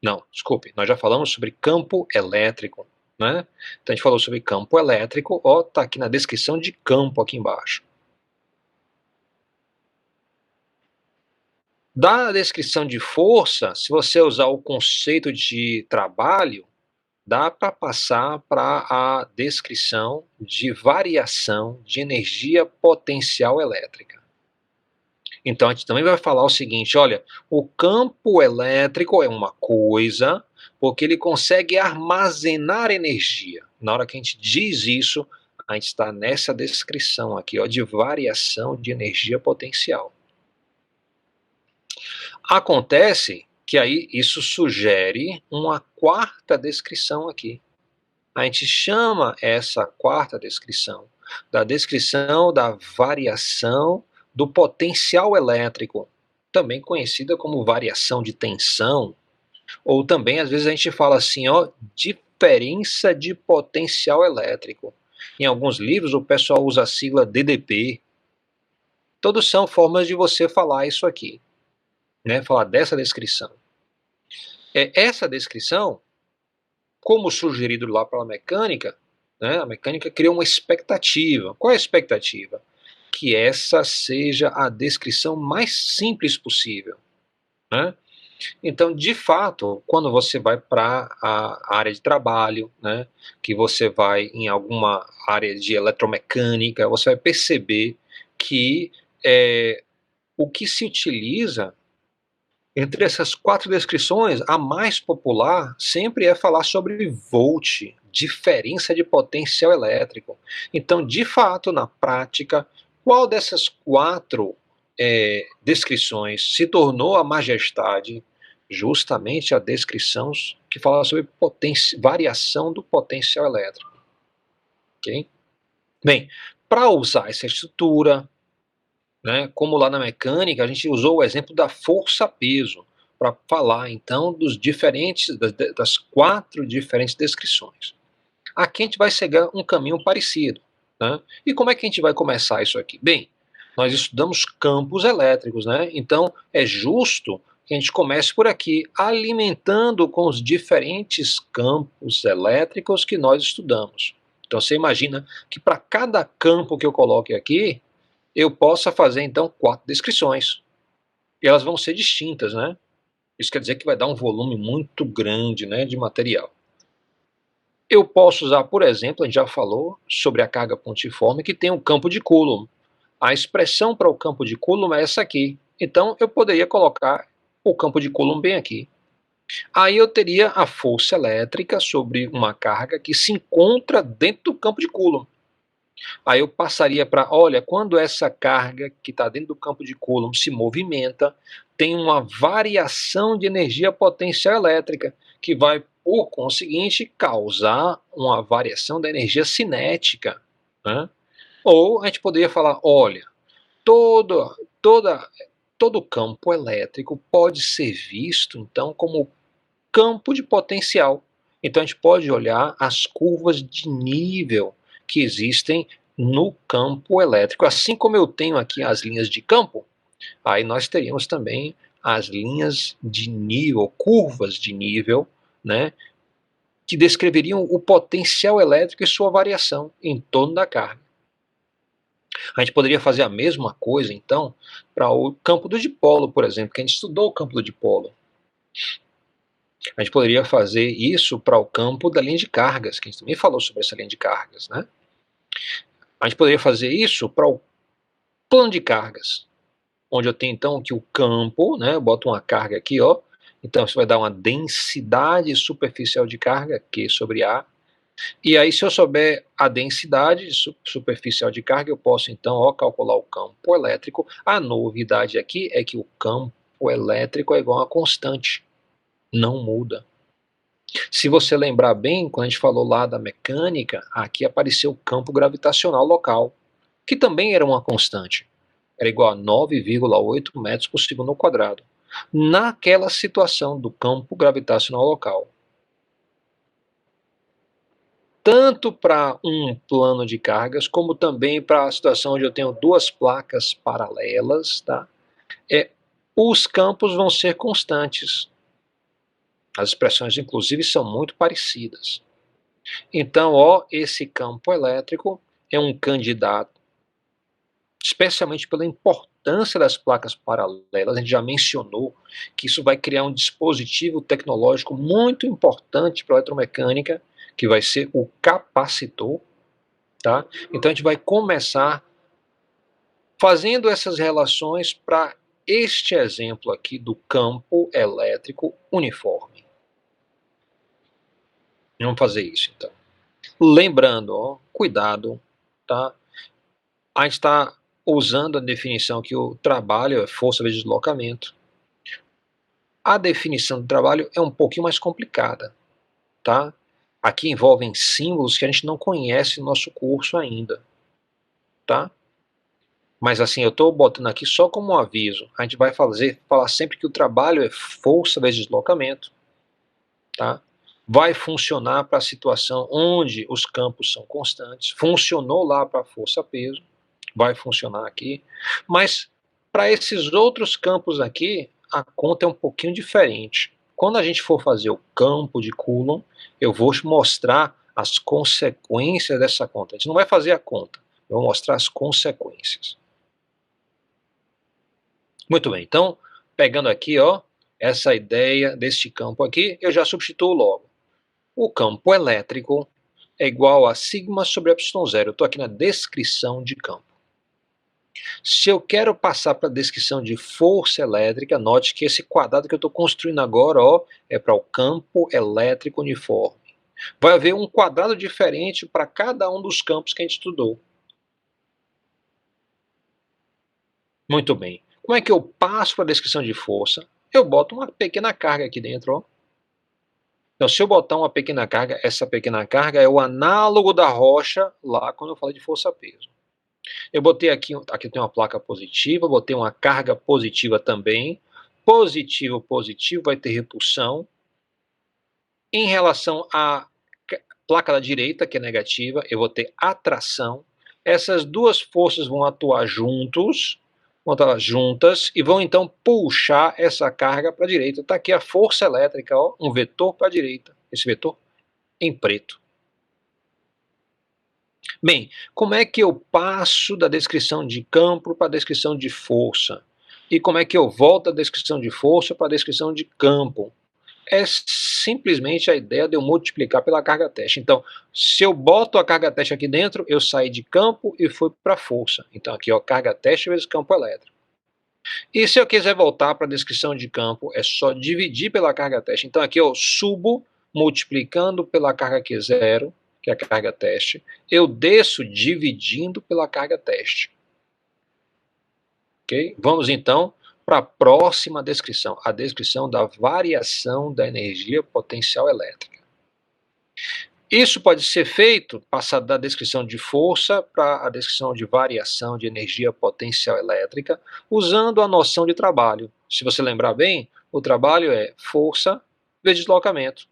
Não, desculpe, nós já falamos sobre campo elétrico, né? Então a gente falou sobre campo elétrico, ó, tá aqui na descrição de campo aqui embaixo. Da descrição de força, se você usar o conceito de trabalho, dá para passar para a descrição de variação de energia potencial elétrica. Então a gente também vai falar o seguinte, olha, o campo elétrico é uma coisa, porque ele consegue armazenar energia. Na hora que a gente diz isso, a gente está nessa descrição aqui, ó, de variação de energia potencial. Acontece que aí isso sugere uma quarta descrição aqui. A gente chama essa quarta descrição da descrição da variação do potencial elétrico, também conhecida como variação de tensão, ou também às vezes a gente fala assim, ó, diferença de potencial elétrico. Em alguns livros o pessoal usa a sigla DDP. Todos são formas de você falar isso aqui, né? Falar dessa descrição. Essa descrição, como sugerido lá pela mecânica, né, a mecânica criou uma expectativa. Qual é a expectativa? Que essa seja a descrição mais simples possível, né? Então, de fato, quando você vai para a área de trabalho, né, que você vai em alguma área de eletromecânica, você vai perceber que o que se utiliza entre essas 4 descrições, a mais popular sempre é falar sobre volt, diferença de potencial elétrico. Então, de fato, na prática, qual dessas 4 descrições se tornou a majestade? Justamente a descrição que fala sobre variação do potencial elétrico. Okay? Bem, para usar essa estrutura, né, como lá na mecânica, a gente usou o exemplo da força-peso para falar, então, das 4 diferentes descrições. Aqui a gente vai seguir um caminho parecido. Né? E como é que a gente vai começar isso aqui? Bem, nós estudamos campos elétricos, né? Então é justo que a gente comece por aqui, alimentando com os diferentes campos elétricos que nós estudamos. Então você imagina que para cada campo que eu coloque aqui, eu possa fazer, então, 4 descrições. E elas vão ser distintas, né? Isso quer dizer que vai dar um volume muito grande, né, de material. Eu posso usar, por exemplo, a gente já falou sobre a carga pontiforme, que tem um campo de Coulomb. A expressão para o campo de Coulomb é essa aqui. Então, eu poderia colocar o campo de Coulomb bem aqui. Aí eu teria a força elétrica sobre uma carga que se encontra dentro do campo de Coulomb. Aí eu passaria para, olha, quando essa carga que está dentro do campo de Coulomb se movimenta, tem uma variação de energia potencial elétrica, que vai, por conseguinte, causar uma variação da energia cinética. Né? Ou a gente poderia falar, olha, todo campo elétrico pode ser visto, então, como campo de potencial. Então a gente pode olhar as curvas de nível que existem no campo elétrico. Assim como eu tenho aqui as linhas de campo, aí nós teríamos também as linhas de nível, curvas de nível, né, que descreveriam o potencial elétrico e sua variação em torno da carga. A gente poderia fazer a mesma coisa, então, para o campo do dipolo, por exemplo, que a gente estudou o campo do dipolo. A gente poderia fazer isso para o campo da linha de cargas, que a gente também falou sobre essa linha de cargas, né? A gente poderia fazer isso para o plano de cargas, onde eu tenho então aqui o campo, né? Eu boto uma carga aqui, ó. Então isso vai dar uma densidade superficial de carga, Q sobre A. E aí, se eu souber a densidade superficial de carga, eu posso então, ó, calcular o campo elétrico. A novidade aqui é que o campo elétrico é igual a constante, não muda. Se você lembrar bem, quando a gente falou lá da mecânica, aqui apareceu o campo gravitacional local, que também era uma constante. Era igual a 9,8 metros por segundo ao quadrado. Naquela situação do campo gravitacional local. Tanto para um plano de cargas, como também para a situação onde eu tenho 2 placas paralelas, tá? Os campos vão ser constantes. As expressões, inclusive, são muito parecidas. Então, ó, esse campo elétrico é um candidato, especialmente pela importância das placas paralelas. A gente já mencionou que isso vai criar um dispositivo tecnológico muito importante para a eletromecânica, que vai ser o capacitor. Tá? Então, a gente vai começar fazendo essas relações para este exemplo aqui do campo elétrico uniforme. Vamos fazer isso, então. Lembrando, ó, cuidado, tá? A gente está usando a definição que o trabalho é força vezes deslocamento. A definição do trabalho é um pouquinho mais complicada, tá? Aqui envolvem símbolos que a gente não conhece no nosso curso ainda, tá? Mas assim, eu estou botando aqui só como um aviso. A gente vai falar sempre que o trabalho é força vezes deslocamento, tá? Vai funcionar para a situação onde os campos são constantes. Funcionou lá para força-peso, vai funcionar aqui. Mas para esses outros campos aqui, a conta é um pouquinho diferente. Quando a gente for fazer o campo de Coulomb, eu vou mostrar as consequências dessa conta. A gente não vai fazer a conta, eu vou mostrar as consequências. Muito bem, então, pegando aqui, ó, essa ideia deste campo aqui, eu já substituo logo. O campo elétrico é igual a sigma sobre epsilon zero. Eu estou aqui na descrição de campo. Se eu quero passar para a descrição de força elétrica, note que esse quadrado que eu estou construindo agora, ó, é para o campo elétrico uniforme. Vai haver um quadrado diferente para cada um dos campos que a gente estudou. Muito bem. Como é que eu passo para a descrição de força? Eu boto uma pequena carga aqui dentro, ó. Então, se eu botar uma pequena carga, essa pequena carga é o análogo da rocha lá quando eu falei de força-peso. Eu botei aqui tem uma placa positiva, botei uma carga positiva também. Positivo, positivo, vai ter repulsão. Em relação à placa da direita, que é negativa, eu vou ter atração. Essas duas forças vão atuar juntas e vão então puxar essa carga para a direita. Está aqui a força elétrica, ó, um vetor para a direita. Esse vetor em preto. Bem, como é que eu passo da descrição de campo para a descrição de força? E como é que eu volto da descrição de força para a descrição de campo? É simplesmente a ideia de eu multiplicar pela carga teste. Então, se eu boto a carga teste aqui dentro, eu saí de campo e fui para força. Então, aqui, ó, carga teste vezes campo elétrico. E se eu quiser voltar para a descrição de campo, é só dividir pela carga teste. Então, aqui eu subo multiplicando pela carga Q0, que é a carga teste. Eu desço dividindo pela carga teste. Ok? Vamos então para a próxima descrição, a descrição da variação da energia potencial elétrica. Isso pode ser feito, passar da descrição de força para a descrição de variação de energia potencial elétrica, usando a noção de trabalho. Se você lembrar bem, o trabalho é força vezes deslocamento.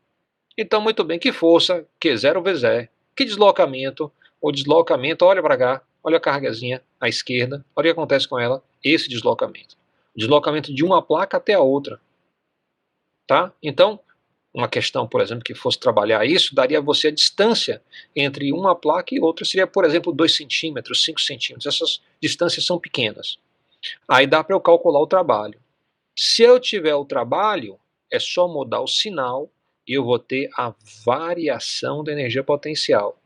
Então, muito bem, que força? Q0 vezes E. Que deslocamento? O deslocamento, olha para cá, olha a cargazinha à esquerda, olha o que acontece com ela, esse deslocamento. Deslocamento de uma placa até a outra. Tá? Então, uma questão, por exemplo, que fosse trabalhar isso, daria a você a distância entre uma placa e outra, seria, por exemplo, 2 centímetros, 5 centímetros. Essas distâncias são pequenas. Aí dá para eu calcular o trabalho. Se eu tiver o trabalho, é só mudar o sinal e eu vou ter a variação da energia potencial.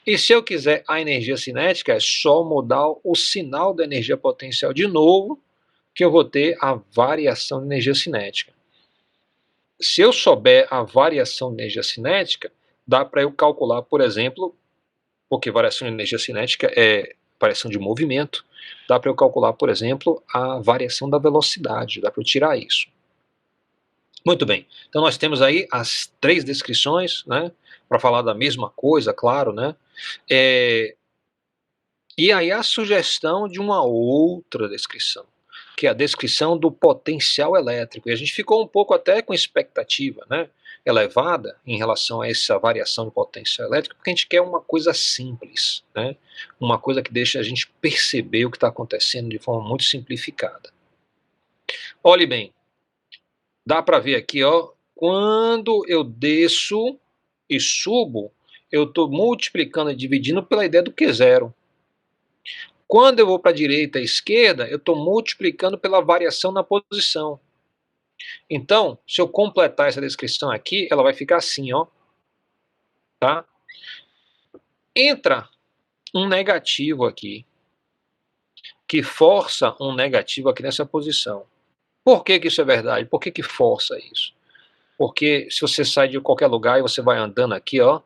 E se eu quiser a energia cinética, é só mudar o sinal da energia potencial de novo, que eu vou ter a variação de energia cinética. Se eu souber a variação de energia cinética, dá para eu calcular, por exemplo, porque variação de energia cinética é variação de movimento, dá para eu calcular, por exemplo, a variação da velocidade, dá para eu tirar isso. Muito bem, então nós temos aí as 3 descrições, né, para falar da mesma coisa, claro, né, e aí a sugestão de uma outra descrição, que é a descrição do potencial elétrico, e a gente ficou um pouco até com expectativa, né, elevada em relação a essa variação de potencial elétrico, porque a gente quer uma coisa simples, né, uma coisa que deixa a gente perceber o que está acontecendo de forma muito simplificada. Olhe bem, dá para ver aqui, ó, quando eu desço e subo, eu estou multiplicando e dividindo pela ideia do Q0. Quando eu vou para a direita e esquerda, eu estou multiplicando pela variação na posição. Então, se eu completar essa descrição aqui, ela vai ficar assim, ó. Tá? Entra um negativo aqui, que força um negativo aqui nessa posição. Por que isso é verdade? Por que força isso? Porque se você sai de qualquer lugar e você vai andando aqui, ó,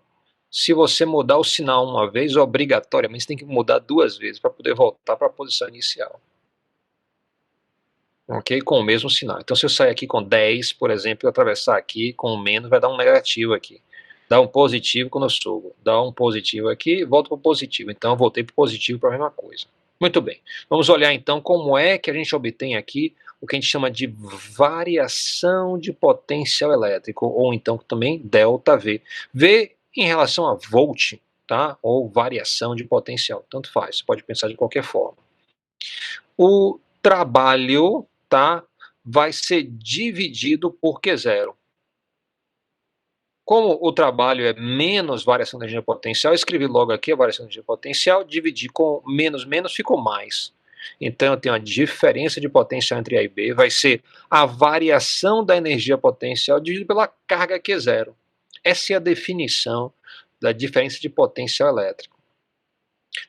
se você mudar o sinal uma vez, obrigatoriamente você tem que mudar 2 vezes para poder voltar para a posição inicial. ok? Com o mesmo sinal. Então, se eu sair aqui com 10, por exemplo, e atravessar aqui com o menos, vai dar um negativo aqui. Dá um positivo quando eu subo. Dá um positivo aqui, volto para o positivo. Então, eu voltei para o positivo para a mesma coisa. Muito bem. Vamos olhar, então, como é que a gente obtém aqui o que a gente chama de variação de potencial elétrico, ou então também ΔV. V em relação a volt, tá? Ou variação de potencial. Tanto faz, você pode pensar de qualquer forma. O trabalho, tá, vai ser dividido por Q0. Como o trabalho é menos variação da energia potencial, eu escrevi logo aqui a variação da energia potencial, dividi com menos, ficou mais. Então eu tenho a diferença de potencial entre A e B, vai ser a variação da energia potencial dividido pela carga Q0. Essa é a definição da diferença de potencial elétrico.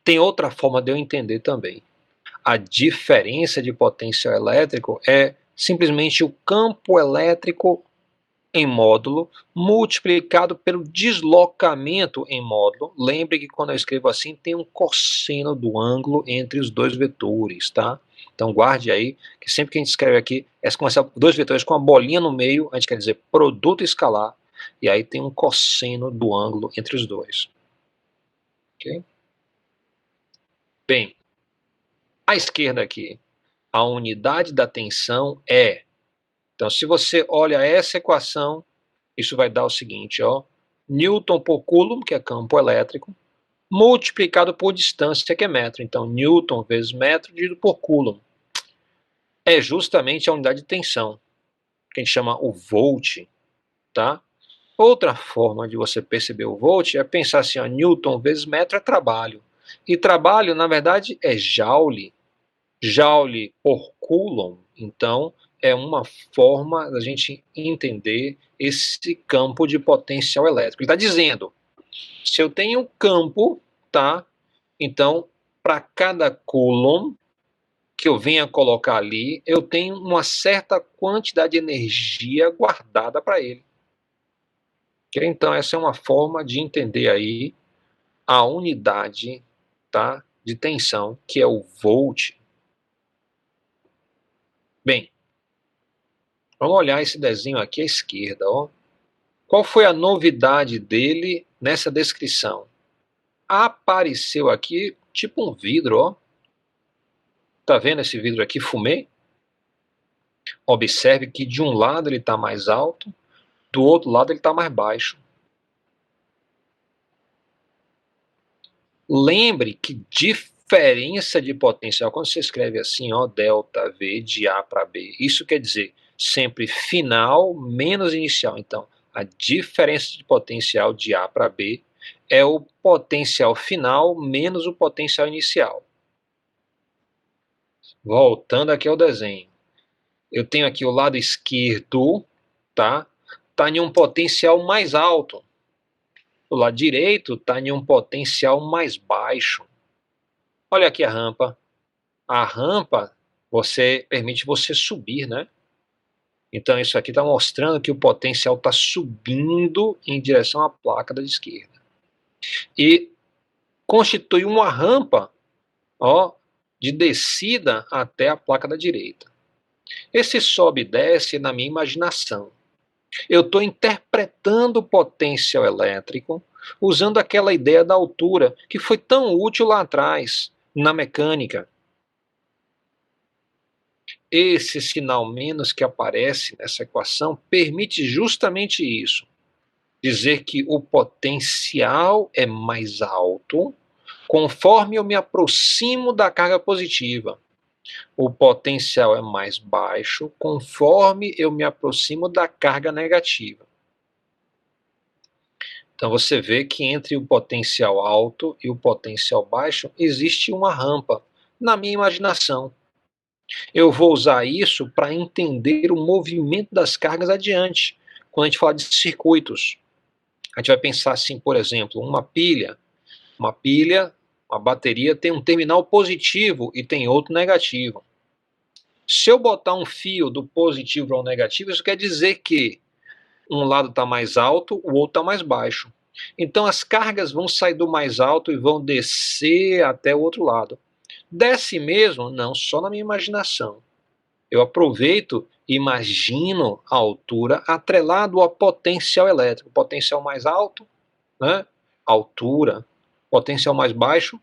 Tem outra forma de eu entender também. A diferença de potencial elétrico é simplesmente o campo elétrico em módulo multiplicado pelo deslocamento em módulo. Lembre que quando eu escrevo assim tem um cosseno do ângulo entre os dois vetores, tá? Então guarde aí que sempre que a gente escreve aqui é com dois vetores com a bolinha no meio, a gente quer dizer produto escalar, e aí tem um cosseno do ângulo entre os dois. Ok? Bem, à esquerda aqui, a unidade da tensão é. Então, se você olha essa equação, isso vai dar o seguinte, ó, Newton por Coulomb, que é campo elétrico, multiplicado por distância, que é metro. Então, Newton vezes metro dividido por Coulomb. É justamente a unidade de tensão, que a gente chama o volt, tá? Outra forma de você perceber o volt é pensar assim, ó, Newton vezes metro é trabalho. E trabalho, na verdade, é joule. Joule por Coulomb, então, é uma forma da gente entender esse campo de potencial elétrico. Ele está dizendo, se eu tenho um campo, tá? Então, para cada Coulomb que eu venha colocar ali, eu tenho uma certa quantidade de energia guardada para ele. Okay? Então, essa é uma forma de entender aí a unidade, tá, de tensão, que é o volt. Bem, vamos olhar esse desenho aqui à esquerda, ó. Qual foi a novidade dele nessa descrição? Apareceu aqui tipo um vidro, ó. Tá vendo esse vidro aqui, fumê? Observe que de um lado ele está mais alto, do outro lado ele está mais baixo. Lembre que diferença de potencial, quando você escreve assim, ó, delta V de A para B, isso quer dizer sempre final menos inicial. Então, a diferença de potencial de A para B é o potencial final menos o potencial inicial. Voltando aqui ao desenho. Eu tenho aqui o lado esquerdo, tá? Tá em um potencial mais alto. O lado direito está em um potencial mais baixo. Olha aqui a rampa. A rampa permite você subir, né? Então isso aqui está mostrando que o potencial está subindo em direção à placa da esquerda. E constitui uma rampa, ó, de descida até a placa da direita. Esse sobe e desce na minha imaginação. Eu estou interpretando o potencial elétrico usando aquela ideia da altura que foi tão útil lá atrás, na mecânica. Esse sinal menos que aparece nessa equação permite justamente isso. Dizer que o potencial é mais alto conforme eu me aproximo da carga positiva. O potencial é mais baixo conforme eu me aproximo da carga negativa. Então você vê que entre o potencial alto e o potencial baixo existe uma rampa, na minha imaginação. Eu vou usar isso para entender o movimento das cargas adiante, quando a gente fala de circuitos. A gente vai pensar assim, por exemplo, uma bateria tem um terminal positivo e tem outro negativo. Se eu botar um fio do positivo para o negativo, isso quer dizer que um lado está mais alto, o outro está mais baixo. Então as cargas vão sair do mais alto e vão descer até o outro lado. Desce mesmo? Não, só na minha imaginação. Eu aproveito e imagino a altura atrelado ao potencial elétrico. Potencial mais alto, né? Altura. Potencial mais baixo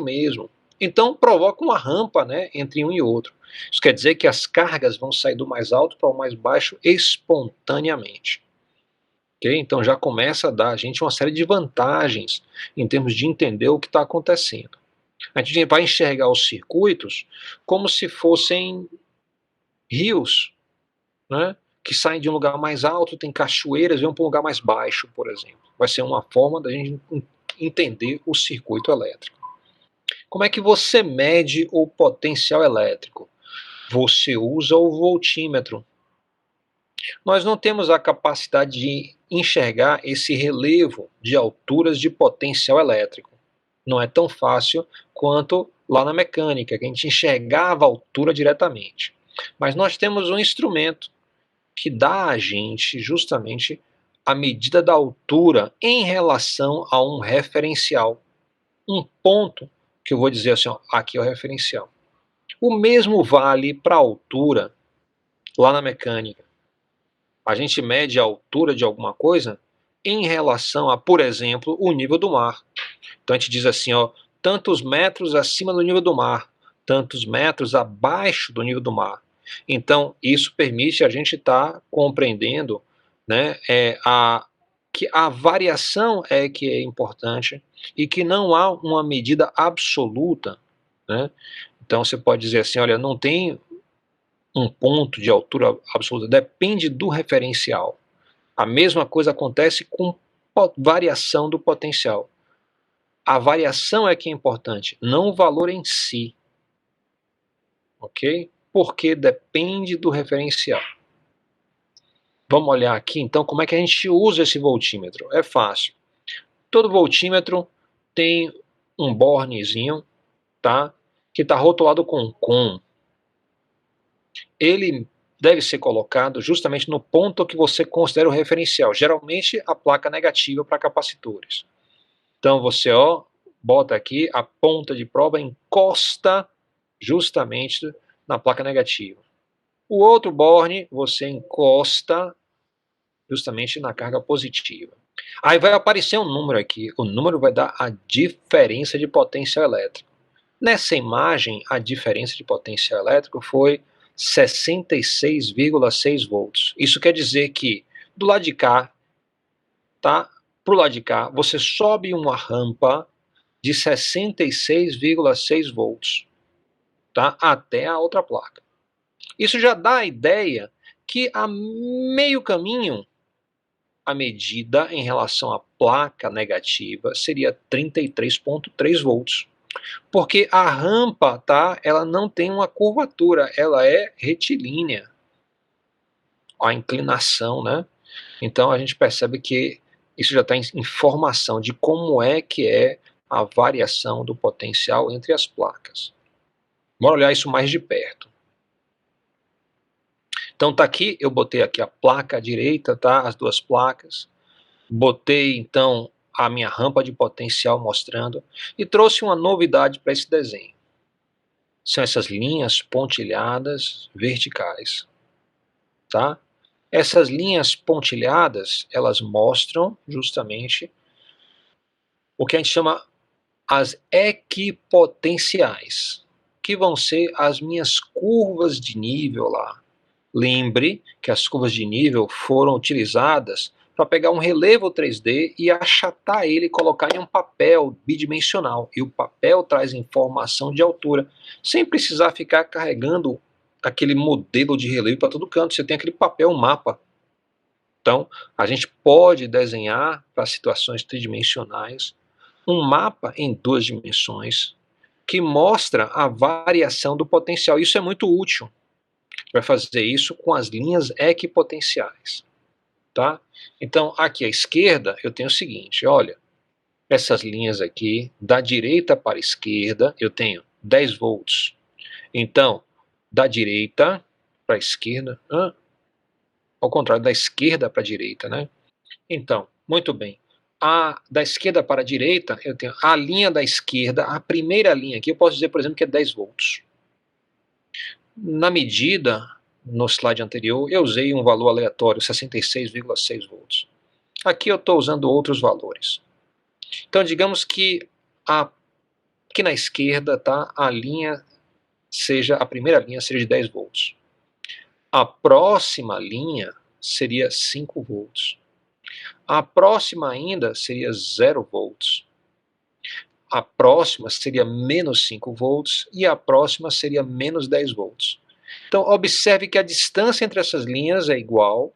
mesmo. Então provoca uma rampa, né, entre um e outro. Isso quer dizer que as cargas vão sair do mais alto para o mais baixo espontaneamente. Okay? Então já começa a dar a gente uma série de vantagens em termos de entender o que está acontecendo. A gente vai enxergar os circuitos como se fossem rios, né, que saem de um lugar mais alto, tem cachoeiras, vão para um lugar mais baixo, por exemplo. Vai ser uma forma da gente entender o circuito elétrico. Como é que você mede o potencial elétrico? Você usa o voltímetro. Nós não temos a capacidade de enxergar esse relevo de alturas de potencial elétrico. Não é tão fácil quanto lá na mecânica, que a gente enxergava a altura diretamente. Mas nós temos um instrumento que dá a gente justamente a medida da altura em relação a um referencial. Um ponto que eu vou dizer assim, ó, aqui é o referencial. O mesmo vale para a altura lá na mecânica. A gente mede a altura de alguma coisa em relação a, por exemplo, o nível do mar. Então a gente diz assim, ó, tantos metros acima do nível do mar, tantos metros abaixo do nível do mar. Então isso permite a gente estar compreendendo, né, que a variação é que é importante e que não há uma medida absoluta, né? Então você pode dizer assim, olha, não tem um ponto de altura absoluta, depende do referencial. A mesma coisa acontece com variação do potencial. A variação é que é importante, não o valor em si. Ok? Porque depende do referencial. Vamos olhar aqui então como é que a gente usa esse voltímetro. É fácil. Todo voltímetro tem um bornezinho, tá? Que está rotulado com com. Ele deve ser colocado justamente no ponto que você considera o referencial. Geralmente a placa negativa para capacitores. Então você, ó, bota aqui a ponta de prova, encosta justamente na placa negativa. O outro borne você encosta justamente na carga positiva. Aí vai aparecer um número aqui, o número vai dar a diferença de potencial elétrico. Nessa imagem, a diferença de potencial elétrico foi 66,6 volts. Isso quer dizer que do lado de cá, tá? Pro lado de cá, você sobe uma rampa de 66,6 volts, tá? Até a outra placa. Isso já dá a ideia que a meio caminho a medida em relação à placa negativa seria 33,3 volts. Porque a rampa, tá, ela não tem uma curvatura, ela é retilínea. A inclinação, né? Então a gente percebe que isso já está em informação de como é que é a variação do potencial entre as placas. Vamos olhar isso mais de perto. Então tá aqui, eu botei aqui a placa direita, tá? As duas placas. Botei então a minha rampa de potencial mostrando e trouxe uma novidade para esse desenho. São essas linhas pontilhadas verticais, tá? Essas linhas pontilhadas, elas mostram justamente o que a gente chama as equipotenciais, que vão ser as minhas curvas de nível lá. Lembre que as curvas de nível foram utilizadas para pegar um relevo 3D e achatar ele e colocar em um papel bidimensional. E o papel traz informação de altura, sem precisar ficar carregando aquele modelo de relevo para todo canto. Você tem aquele papel, um mapa. Então, a gente pode desenhar para situações tridimensionais um mapa em 2 dimensões que mostra a variação do potencial. Isso é muito útil. Vai fazer isso com as linhas equipotenciais, tá? Então, aqui à esquerda, eu tenho o seguinte, olha, essas linhas aqui, da direita para a esquerda, eu tenho 10 volts. Então, da direita para a esquerda, ao contrário, da esquerda para a direita, né? Então, muito bem. Da esquerda para a direita, eu tenho a linha da esquerda, a primeira linha aqui, eu posso dizer, por exemplo, que é 10 volts. Na medida, no slide anterior, eu usei um valor aleatório, 66,6 volts. Aqui eu estou usando outros valores. Então, digamos que aqui na esquerda, tá, a primeira linha seja de 10 volts. A próxima linha seria 5 volts. A próxima ainda seria 0 volts. A próxima seria menos 5 volts e a próxima seria menos 10 volts. Então, observe que a distância entre essas linhas é igual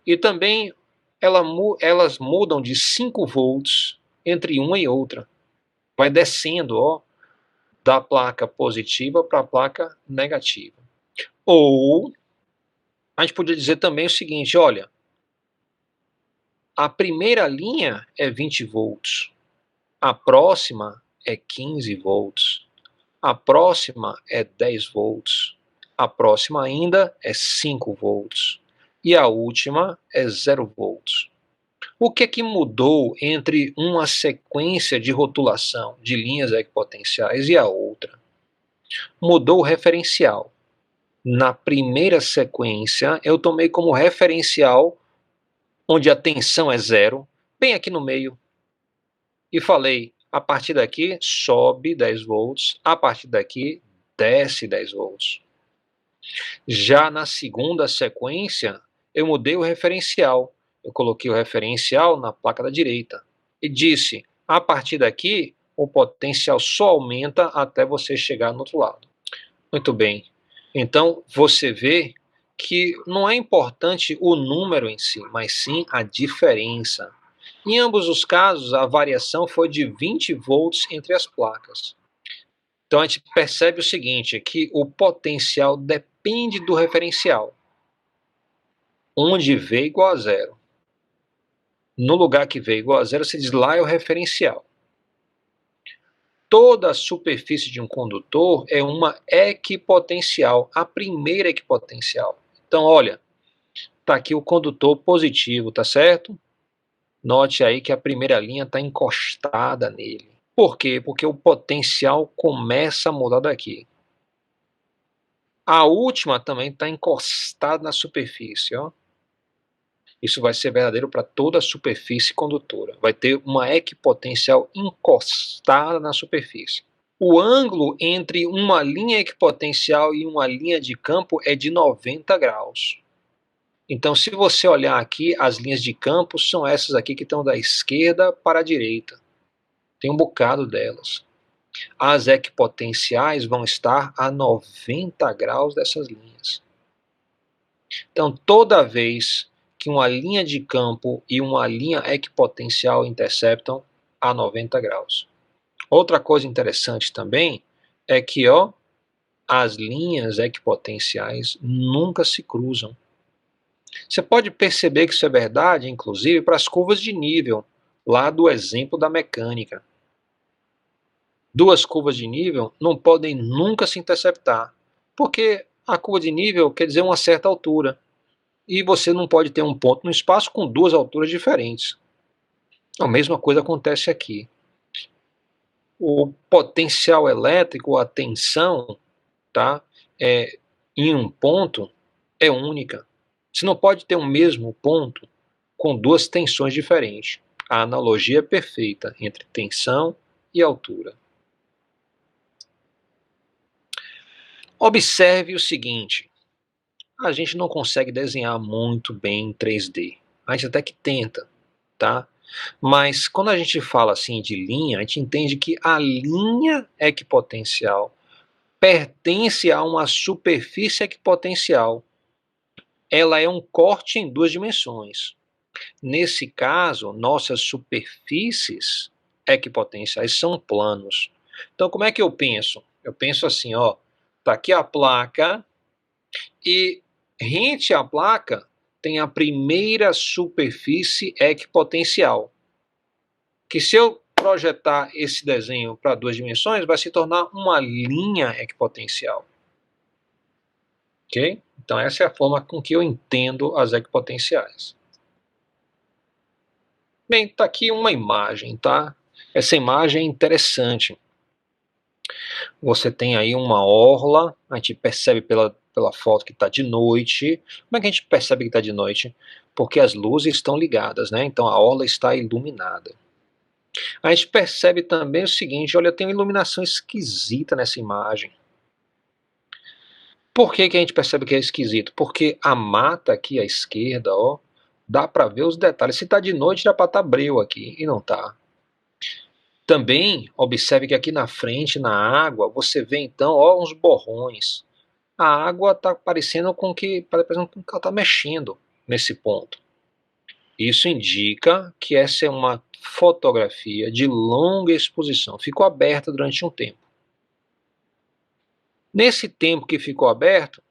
e também elas mudam de 5 volts entre uma e outra. Vai descendo, ó, da placa positiva para a placa negativa. Ou a gente podia dizer também o seguinte, olha, a primeira linha é 20 volts, a próxima é 15 volts, a próxima é 10 volts, a próxima ainda é 5 volts e a última é 0 volts. O que é que mudou entre uma sequência de rotulação de linhas equipotenciais e a outra? Mudou o referencial. Na primeira sequência, eu tomei como referencial onde a tensão é 0, bem aqui no meio, e falei, a partir daqui sobe 10 volts, a partir daqui desce 10 volts. Já na segunda sequência, eu mudei o referencial. Eu coloquei o referencial na placa da direita e disse, a partir daqui, o potencial só aumenta até você chegar no outro lado. Muito bem. Então, você vê que não é importante o número em si, mas sim a diferença. Em ambos os casos, a variação foi de 20 volts entre as placas. Então, a gente percebe o seguinte, que o potencial depende do referencial, onde V igual a 0. No lugar que V igual a 0, você diz lá é o referencial. Toda a superfície de um condutor é uma equipotencial, a primeira equipotencial. Então, olha, está aqui o condutor positivo, tá certo? Note aí que a primeira linha está encostada nele. Por quê? Porque o potencial começa a mudar daqui. A última também está encostada na superfície, ó. Isso vai ser verdadeiro para toda a superfície condutora. Vai ter uma equipotencial encostada na superfície. O ângulo entre uma linha equipotencial e uma linha de campo é de 90 graus. Então, se você olhar aqui, as linhas de campo são essas aqui que estão da esquerda para a direita. Tem um bocado delas. As equipotenciais vão estar a 90 graus dessas linhas. Então, toda vez que uma linha de campo e uma linha equipotencial interceptam a 90 graus. Outra coisa interessante também é que, ó, as linhas equipotenciais nunca se cruzam. Você pode perceber que isso é verdade, inclusive, para as curvas de nível, lá do exemplo da mecânica. Duas curvas de nível não podem nunca se interceptar, porque a curva de nível quer dizer uma certa altura. E você não pode ter um ponto no espaço com duas alturas diferentes. A mesma coisa acontece aqui. O potencial elétrico, a tensão, tá, em um ponto é única. Você não pode ter um mesmo ponto com duas tensões diferentes. A analogia é perfeita entre tensão e altura. Observe o seguinte. A gente não consegue desenhar muito bem em 3D. A gente até que tenta, tá? Mas quando a gente fala assim de linha, a gente entende que a linha equipotencial pertence a uma superfície equipotencial. Ela é um corte em duas dimensões. Nesse caso, nossas superfícies equipotenciais são planos. Então, como é que eu penso? Eu penso assim, ó, tá aqui a placa e rente à placa tem a primeira superfície equipotencial, que se eu projetar esse desenho para duas dimensões, vai se tornar uma linha equipotencial. Ok? Então essa é a forma com que eu entendo as equipotenciais. Bem, está aqui uma imagem, tá? Essa imagem é interessante. Você tem aí uma orla, a gente percebe pela foto que está de noite. Como é que a gente percebe que está de noite? Porque as luzes estão ligadas, né? Então a orla está iluminada. A gente percebe também o seguinte, olha, tem uma iluminação esquisita nessa imagem. Por que que a gente percebe que é esquisito? Porque a mata aqui à esquerda, ó, dá para ver os detalhes. Se está de noite, dá para estar breu aqui, e não está. Também observe que aqui na frente, na água, você vê então, ó, uns borrões. A água está parecendo com que ela está mexendo nesse ponto. Isso indica que essa é uma fotografia de longa exposição. Ficou aberta durante um tempo. Nesse tempo que ficou aberto,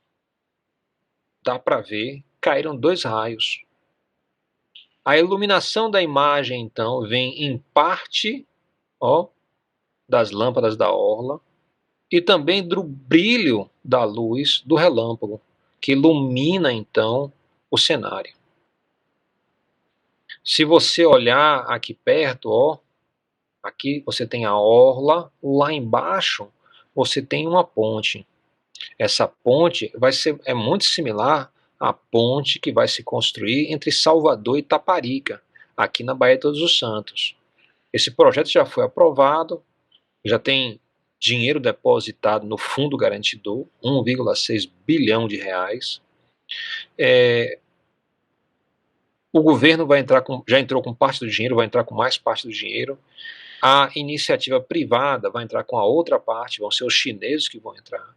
dá para ver, caíram 2 raios. A iluminação da imagem, então, vem em parte, ó, das lâmpadas da orla e também do brilho da luz do relâmpago, que ilumina, então, o cenário. Se você olhar aqui perto, ó, aqui você tem a orla, lá embaixo você tem uma ponte. Essa ponte é muito similar à ponte que vai se construir entre Salvador e Taparica, aqui na Baía de Todos os Santos. Esse projeto já foi aprovado, já tem dinheiro depositado no Fundo Garantidor, 1,6 bilhão de reais. O governo já entrou com parte do dinheiro, vai entrar com mais parte do dinheiro. A iniciativa privada vai entrar com a outra parte, vão ser os chineses que vão entrar.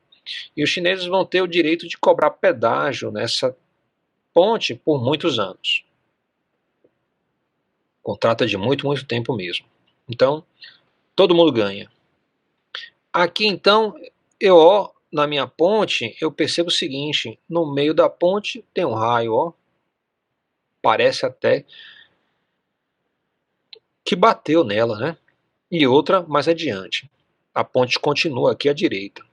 E os chineses vão ter o direito de cobrar pedágio nessa ponte por muitos anos. Contrato de muito, muito tempo mesmo. Então, todo mundo ganha. Aqui, então, na minha ponte, eu percebo o seguinte, no meio da ponte tem um raio, ó. Parece até que bateu nela, né? E outra mais adiante. A ponte continua aqui à direita.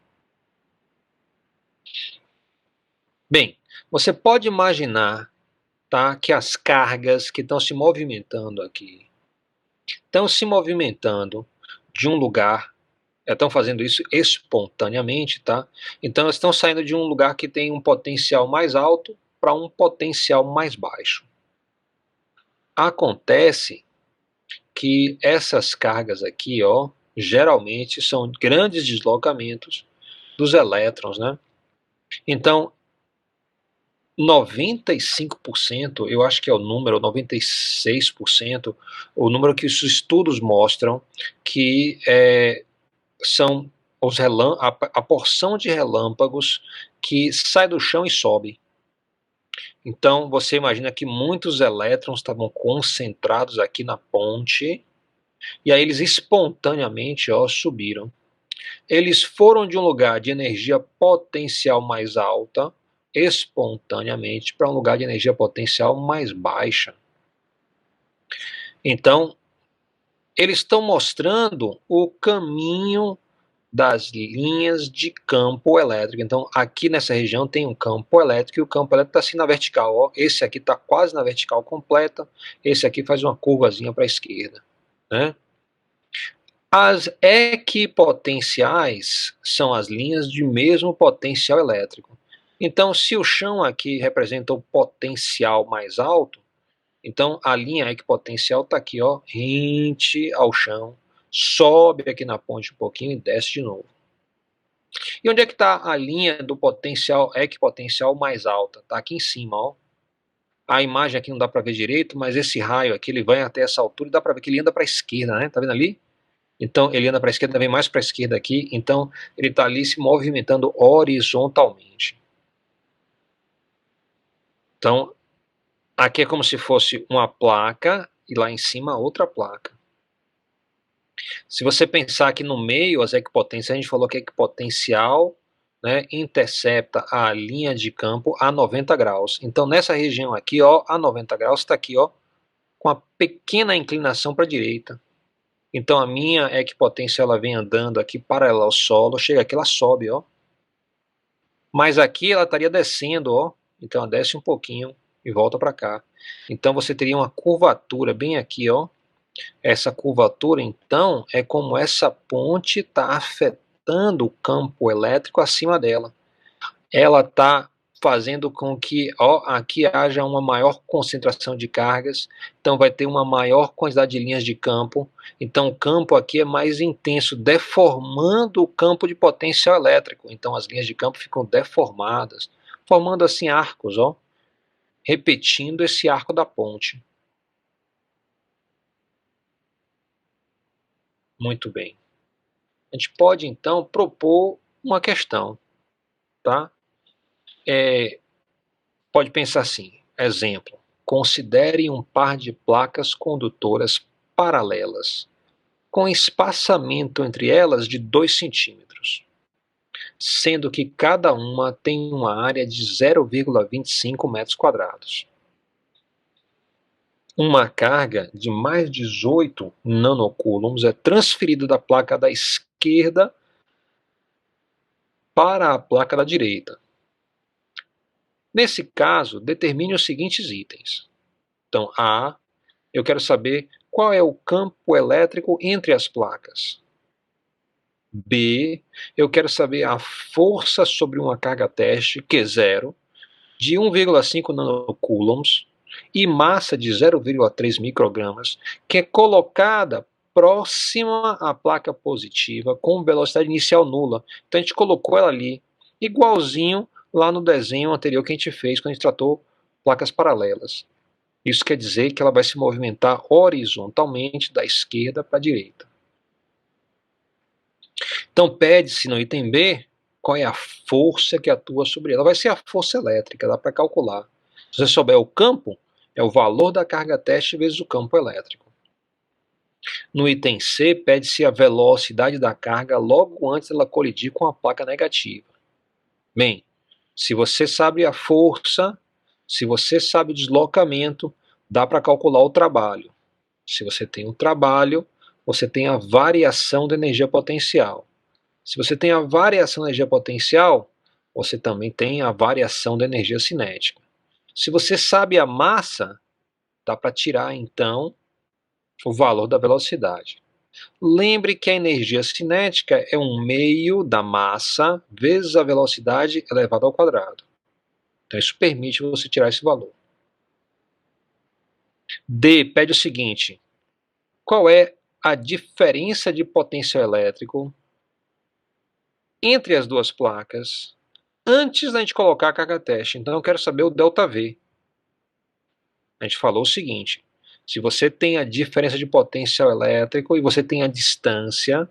Bem, você pode imaginar, tá, que as cargas que estão se movimentando aqui, estão se movimentando de um lugar, estão fazendo isso espontaneamente, tá? Então elas estão saindo de um lugar que tem um potencial mais alto para um potencial mais baixo. Acontece que essas cargas aqui, ó, geralmente são grandes deslocamentos dos elétrons, né? Então, 95%, eu acho que é o número, 96%, o número que os estudos mostram que são a porção de relâmpagos que sai do chão e sobe. Então, você imagina que muitos elétrons estavam concentrados aqui na ponte, e aí eles espontaneamente, ó, subiram. Eles foram de um lugar de energia potencial mais alta, espontaneamente, para um lugar de energia potencial mais baixa. Então, eles estão mostrando o caminho das linhas de campo elétrico. Então, aqui nessa região tem um campo elétrico, e o campo elétrico está assim na vertical. Ó. Esse aqui está quase na vertical completa, esse aqui faz uma curvazinha para a esquerda, né? As equipotenciais são as linhas de mesmo potencial elétrico. Então, se o chão aqui representa o potencial mais alto, então a linha equipotencial está aqui, ó, rente ao chão, sobe aqui na ponte um pouquinho e desce de novo. E onde é que está a linha do potencial equipotencial mais alta? Está aqui em cima, ó. A imagem aqui não dá para ver direito, mas esse raio aqui ele vai até essa altura e dá para ver que ele anda para a esquerda, né? Tá vendo ali? Então ele anda para a esquerda, vem mais para a esquerda aqui, então ele está ali se movimentando horizontalmente. Então aqui é como se fosse uma placa e lá em cima outra placa. Se você pensar aqui no meio, as equipotências, a gente falou que a equipotencial, né, intercepta a linha de campo a 90 graus. Então nessa região aqui, ó, a 90 graus está aqui, ó, com a pequena inclinação para a direita. Então a minha equipotência ela vem andando aqui paralela ao solo, chega aqui, ela sobe, ó. Mas aqui ela estaria descendo, ó. Então ela desce um pouquinho e volta para cá. Então você teria uma curvatura bem aqui, ó. Essa curvatura, então, é como essa ponte está afetando movimentando o campo elétrico acima dela. Ela está fazendo com que aqui haja uma maior concentração de cargas, então vai ter uma maior quantidade de linhas de campo, então o campo aqui é mais intenso, deformando o campo de potencial elétrico, então as linhas de campo ficam deformadas, formando assim arcos, repetindo esse arco da ponte. Muito bem. A gente pode então propor uma questão, tá? Pode pensar assim, exemplo, considere um par de placas condutoras paralelas, com espaçamento entre elas de 2 centímetros, sendo que cada uma tem uma área de 0,25 metros quadrados. Uma carga de mais 18 nanocoulombs é transferida da placa da esquerda para a placa da direita. Nesse caso, determine os seguintes itens. Então, A, eu quero saber qual é o campo elétrico entre as placas. B, eu quero saber a força sobre uma carga teste, Q0, de 1,5 nanocoulombs e massa de 0,3 microgramas, que é colocada próxima à placa positiva com velocidade inicial nula. Então a gente colocou ela ali, igualzinho lá no desenho anterior que a gente fez quando a gente tratou placas paralelas. Isso quer dizer que ela vai se movimentar horizontalmente da esquerda para a direita. Então pede-se no item B qual é a força que atua sobre ela. Vai ser a força elétrica, dá para calcular. Se você souber o campo, é o valor da carga teste vezes o campo elétrico. No item C, pede-se a velocidade da carga logo antes dela colidir com a placa negativa. Bem, se você sabe a força, se você sabe o deslocamento, dá para calcular o trabalho. Se você tem um trabalho, você tem a variação da energia potencial. Se você tem a variação da energia potencial, você também tem a variação da energia cinética. Se você sabe a massa, dá para tirar então o valor da velocidade. Lembre que a energia cinética é um meio da massa vezes a velocidade elevada ao quadrado. Então isso permite você tirar esse valor. D pede o seguinte: qual é a diferença de potencial elétrico entre as duas placas antes da gente colocar a carga teste? Então eu quero saber o ΔV. A gente falou o seguinte: se você tem a diferença de potencial elétrico e você tem a distância,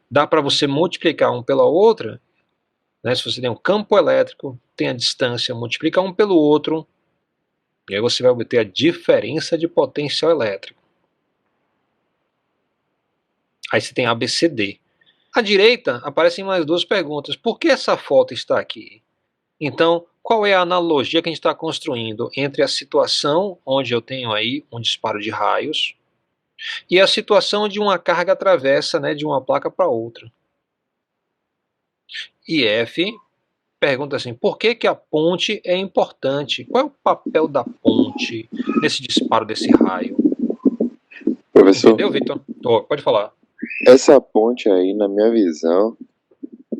dá para você multiplicar um pela outra, né? Se você tem um campo elétrico, tem a distância, multiplica um pelo outro, e aí você vai obter a diferença de potencial elétrico. Aí você tem ABCD. À direita aparecem mais duas perguntas. Por que essa foto está aqui? Então, qual é a analogia que a gente está construindo entre a situação onde eu tenho aí um disparo de raios e a situação de uma carga atravessa, né, de uma placa para outra? E F pergunta assim: por que a ponte é importante? Qual é o papel da ponte nesse disparo desse raio? Professor, Entendeu, Vitor? Pode falar. essa ponte aí, na minha visão,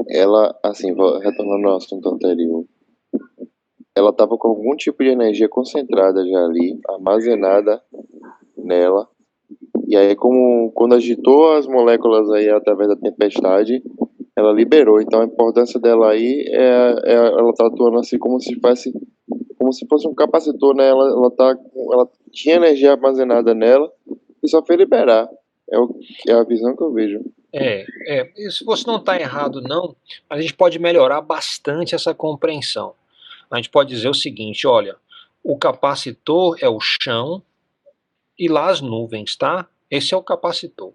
ela, assim, retornando ao assunto anterior, ela estava com algum tipo de energia concentrada já ali, armazenada nela, e aí quando agitou as moléculas aí através da tempestade, ela liberou. Então a importância dela aí ela tá atuando assim como se fosse um capacitor, né? Ela tinha energia armazenada nela e só foi liberar. É a visão que eu vejo. Isso você não está errado não, mas a gente pode melhorar bastante essa compreensão. A gente pode dizer o seguinte: olha, o capacitor é o chão e lá as nuvens, tá? Esse é o capacitor.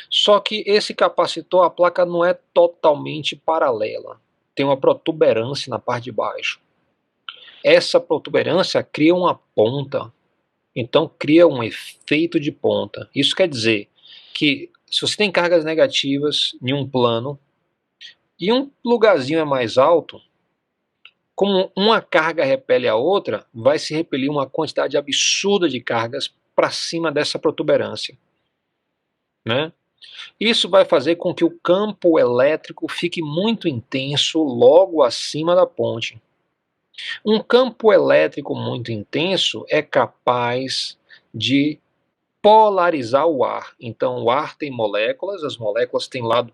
Só que esse capacitor, a placa não é totalmente paralela. Tem uma protuberância na parte de baixo. Essa protuberância cria uma ponta. Então cria um efeito de ponta. Isso quer dizer que se você tem cargas negativas em um plano e um lugarzinho é mais alto, como uma carga repele a outra, vai se repelir uma quantidade absurda de cargas para cima dessa protuberância, né? Isso vai fazer com que o campo elétrico fique muito intenso logo acima da ponte. Um campo elétrico muito intenso é capaz de polarizar o ar. Então, o ar tem moléculas, as moléculas têm um lado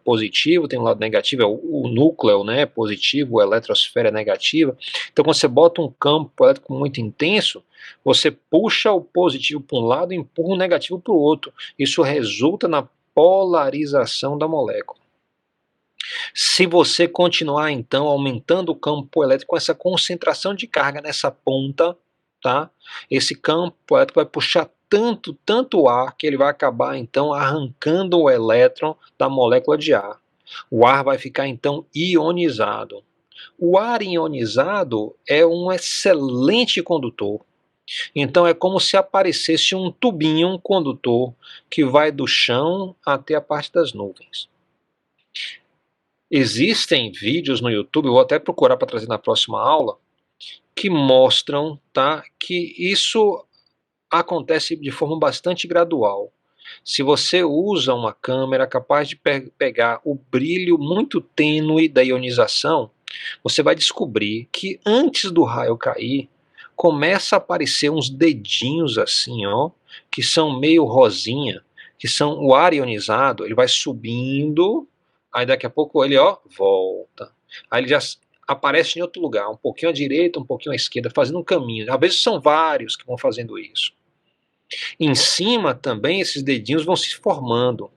positivo, tem um lado negativo, é o núcleo, né, positivo, a eletrosfera é negativa. Então, quando você bota um campo elétrico muito intenso, você puxa o positivo para um lado e empurra o negativo para o outro. Isso resulta na polarização da molécula. Se você continuar, então, aumentando o campo elétrico com essa concentração de carga nessa ponta, tá? Esse campo elétrico vai puxar tanto ar, que ele vai acabar, então, arrancando o elétron da molécula de ar. O ar vai ficar, então, ionizado. O ar ionizado é um excelente condutor. Então, é como se aparecesse um tubinho, um condutor, que vai do chão até a parte das nuvens. Existem vídeos no YouTube, eu vou até procurar para trazer na próxima aula, que mostram, tá, que isso acontece de forma bastante gradual. Se você usa uma câmera capaz de pegar o brilho muito tênue da ionização, você vai descobrir que antes do raio cair, começa a aparecer uns dedinhos assim, ó, que são meio rosinha, que são o ar ionizado, ele vai subindo, aí daqui a pouco ele, ó, volta. Aí ele já aparece em outro lugar, um pouquinho à direita, um pouquinho à esquerda, fazendo um caminho. Às vezes são vários que vão fazendo isso. Em cima também esses dedinhos vão se formando.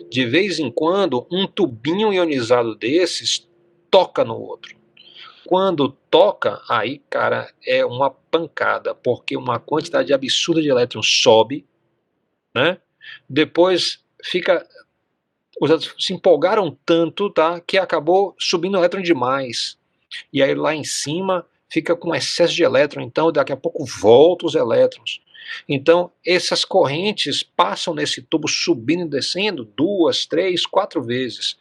De vez em quando, um tubinho ionizado desses toca no outro. Quando toca, aí, cara, é uma pancada, porque uma quantidade absurda de elétrons sobe, né? Depois fica, os elétrons se empolgaram tanto, tá, que acabou subindo elétron demais. E aí lá em cima fica com excesso de elétron, então daqui a pouco volta os elétrons. Então, essas correntes passam nesse tubo subindo e descendo 2, 3, 4 vezes.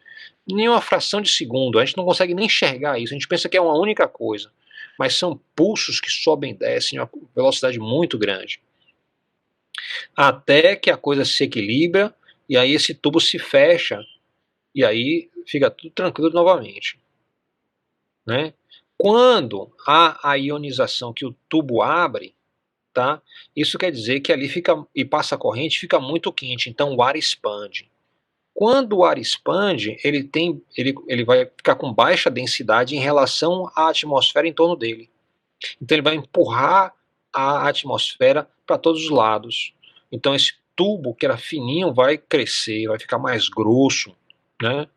Em uma fração de segundo. A gente não consegue nem enxergar isso. A gente pensa que é uma única coisa. Mas são pulsos que sobem e descem a uma velocidade muito grande. Até que a coisa se equilibra e aí esse tubo se fecha e aí fica tudo tranquilo novamente. Né? Quando há a ionização que o tubo abre, tá? Isso quer dizer que ali fica e passa a corrente, fica muito quente, então o ar expande. Quando o ar expande, ele vai ficar com baixa densidade em relação à atmosfera em torno dele. Então ele vai empurrar a atmosfera para todos os lados. Então esse tubo que era fininho vai crescer, vai ficar mais grosso, né?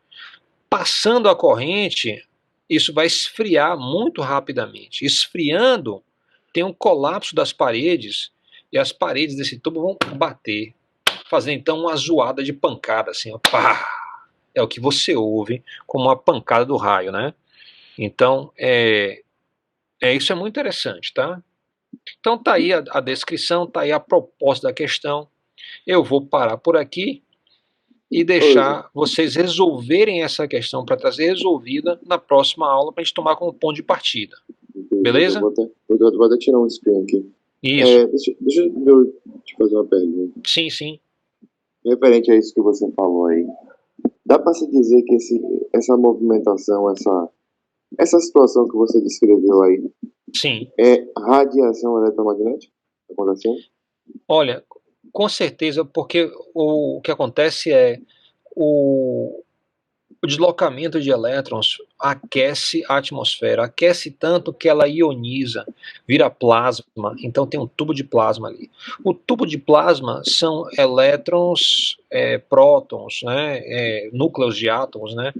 Passando a corrente, isso vai esfriar muito rapidamente. Esfriando, tem um colapso das paredes e as paredes desse tubo vão bater, fazer então uma zoada de pancada, assim, ó, pá! É o que você ouve como uma pancada do raio, né? Então, isso é muito interessante, tá? Então tá aí a descrição, tá aí a proposta da questão. Eu vou parar por aqui e deixar vocês resolverem essa questão para trazer resolvida na próxima aula para a gente tomar como ponto de partida. Beleza? Vou até tirar um screen aqui. Isso. Deixa eu te fazer uma pergunta. Sim. Referente a isso que você falou aí, dá para se dizer que essa movimentação, essa situação que você descreveu aí, sim, é radiação eletromagnética acontecendo? Olha, com certeza, porque o que acontece é o deslocamento de elétrons aquece a atmosfera, aquece tanto que ela ioniza, vira plasma, então tem um tubo de plasma ali. O tubo de plasma são elétrons, prótons, né, núcleos de átomos, né,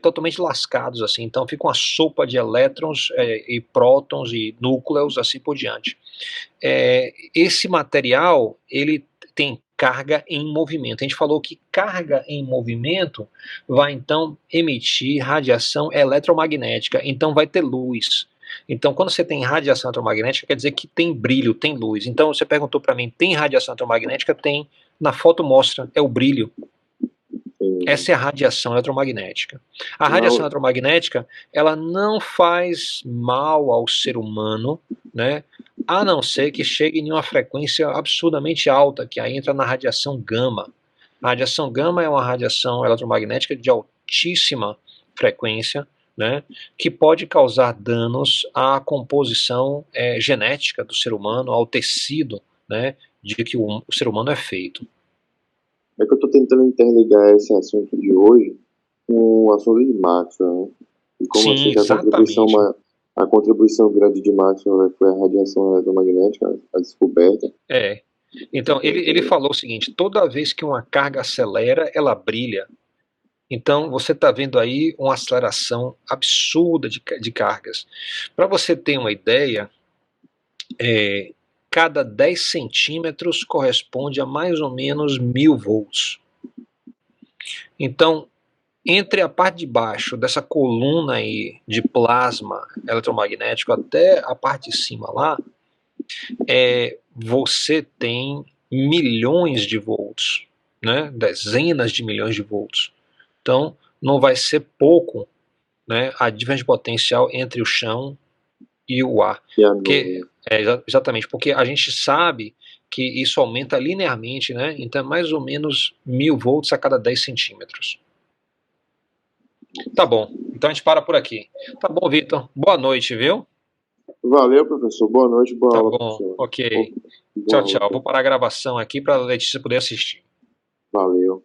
totalmente lascados assim, então fica uma sopa de elétrons e prótons e núcleos assim por diante. Esse material, ele tem carga em movimento. A gente falou que carga em movimento vai então emitir radiação eletromagnética, então vai ter luz. Então, quando você tem radiação eletromagnética, quer dizer que tem brilho, tem luz. Então, você perguntou para mim, tem radiação eletromagnética? Tem. Na foto mostra, é o brilho. Essa é a radiação eletromagnética. A radiação eletromagnética, ela não faz mal ao ser humano, né? A não ser que chegue em uma frequência absurdamente alta, que aí entra na radiação gama. A radiação gama é uma radiação eletromagnética de altíssima frequência, né, que pode causar danos à composição genética do ser humano, ao tecido, né, de que o ser humano é feito. É que eu estou tentando interligar esse assunto de hoje com o assunto de Maxwell, né? E como Sim, assim que exatamente. a contribuição grande de Maxwell foi a radiação eletromagnética, a descoberta. Então, ele falou o seguinte: toda vez que uma carga acelera, ela brilha. Então, você está vendo aí uma aceleração absurda de cargas. Para você ter uma ideia, cada 10 centímetros corresponde a mais ou menos 1000 volts. Então, entre a parte de baixo dessa coluna aí de plasma eletromagnético até a parte de cima lá, você tem milhões de volts, né? Dezenas de milhões de volts. Então, não vai ser pouco, né, a diferença de potencial entre o chão e o ar. Exatamente, porque a gente sabe que isso aumenta linearmente, né? Então é mais ou menos 1000 volts a cada 10 centímetros. Tá bom, então a gente para por aqui. Tá bom, Vitor. Boa noite, viu? Valeu, professor. Boa noite, boa Tá aula, bom, professor. ok. Boa Tchau, aula. tchau. Vou parar a gravação aqui para a Letícia poder assistir. Valeu.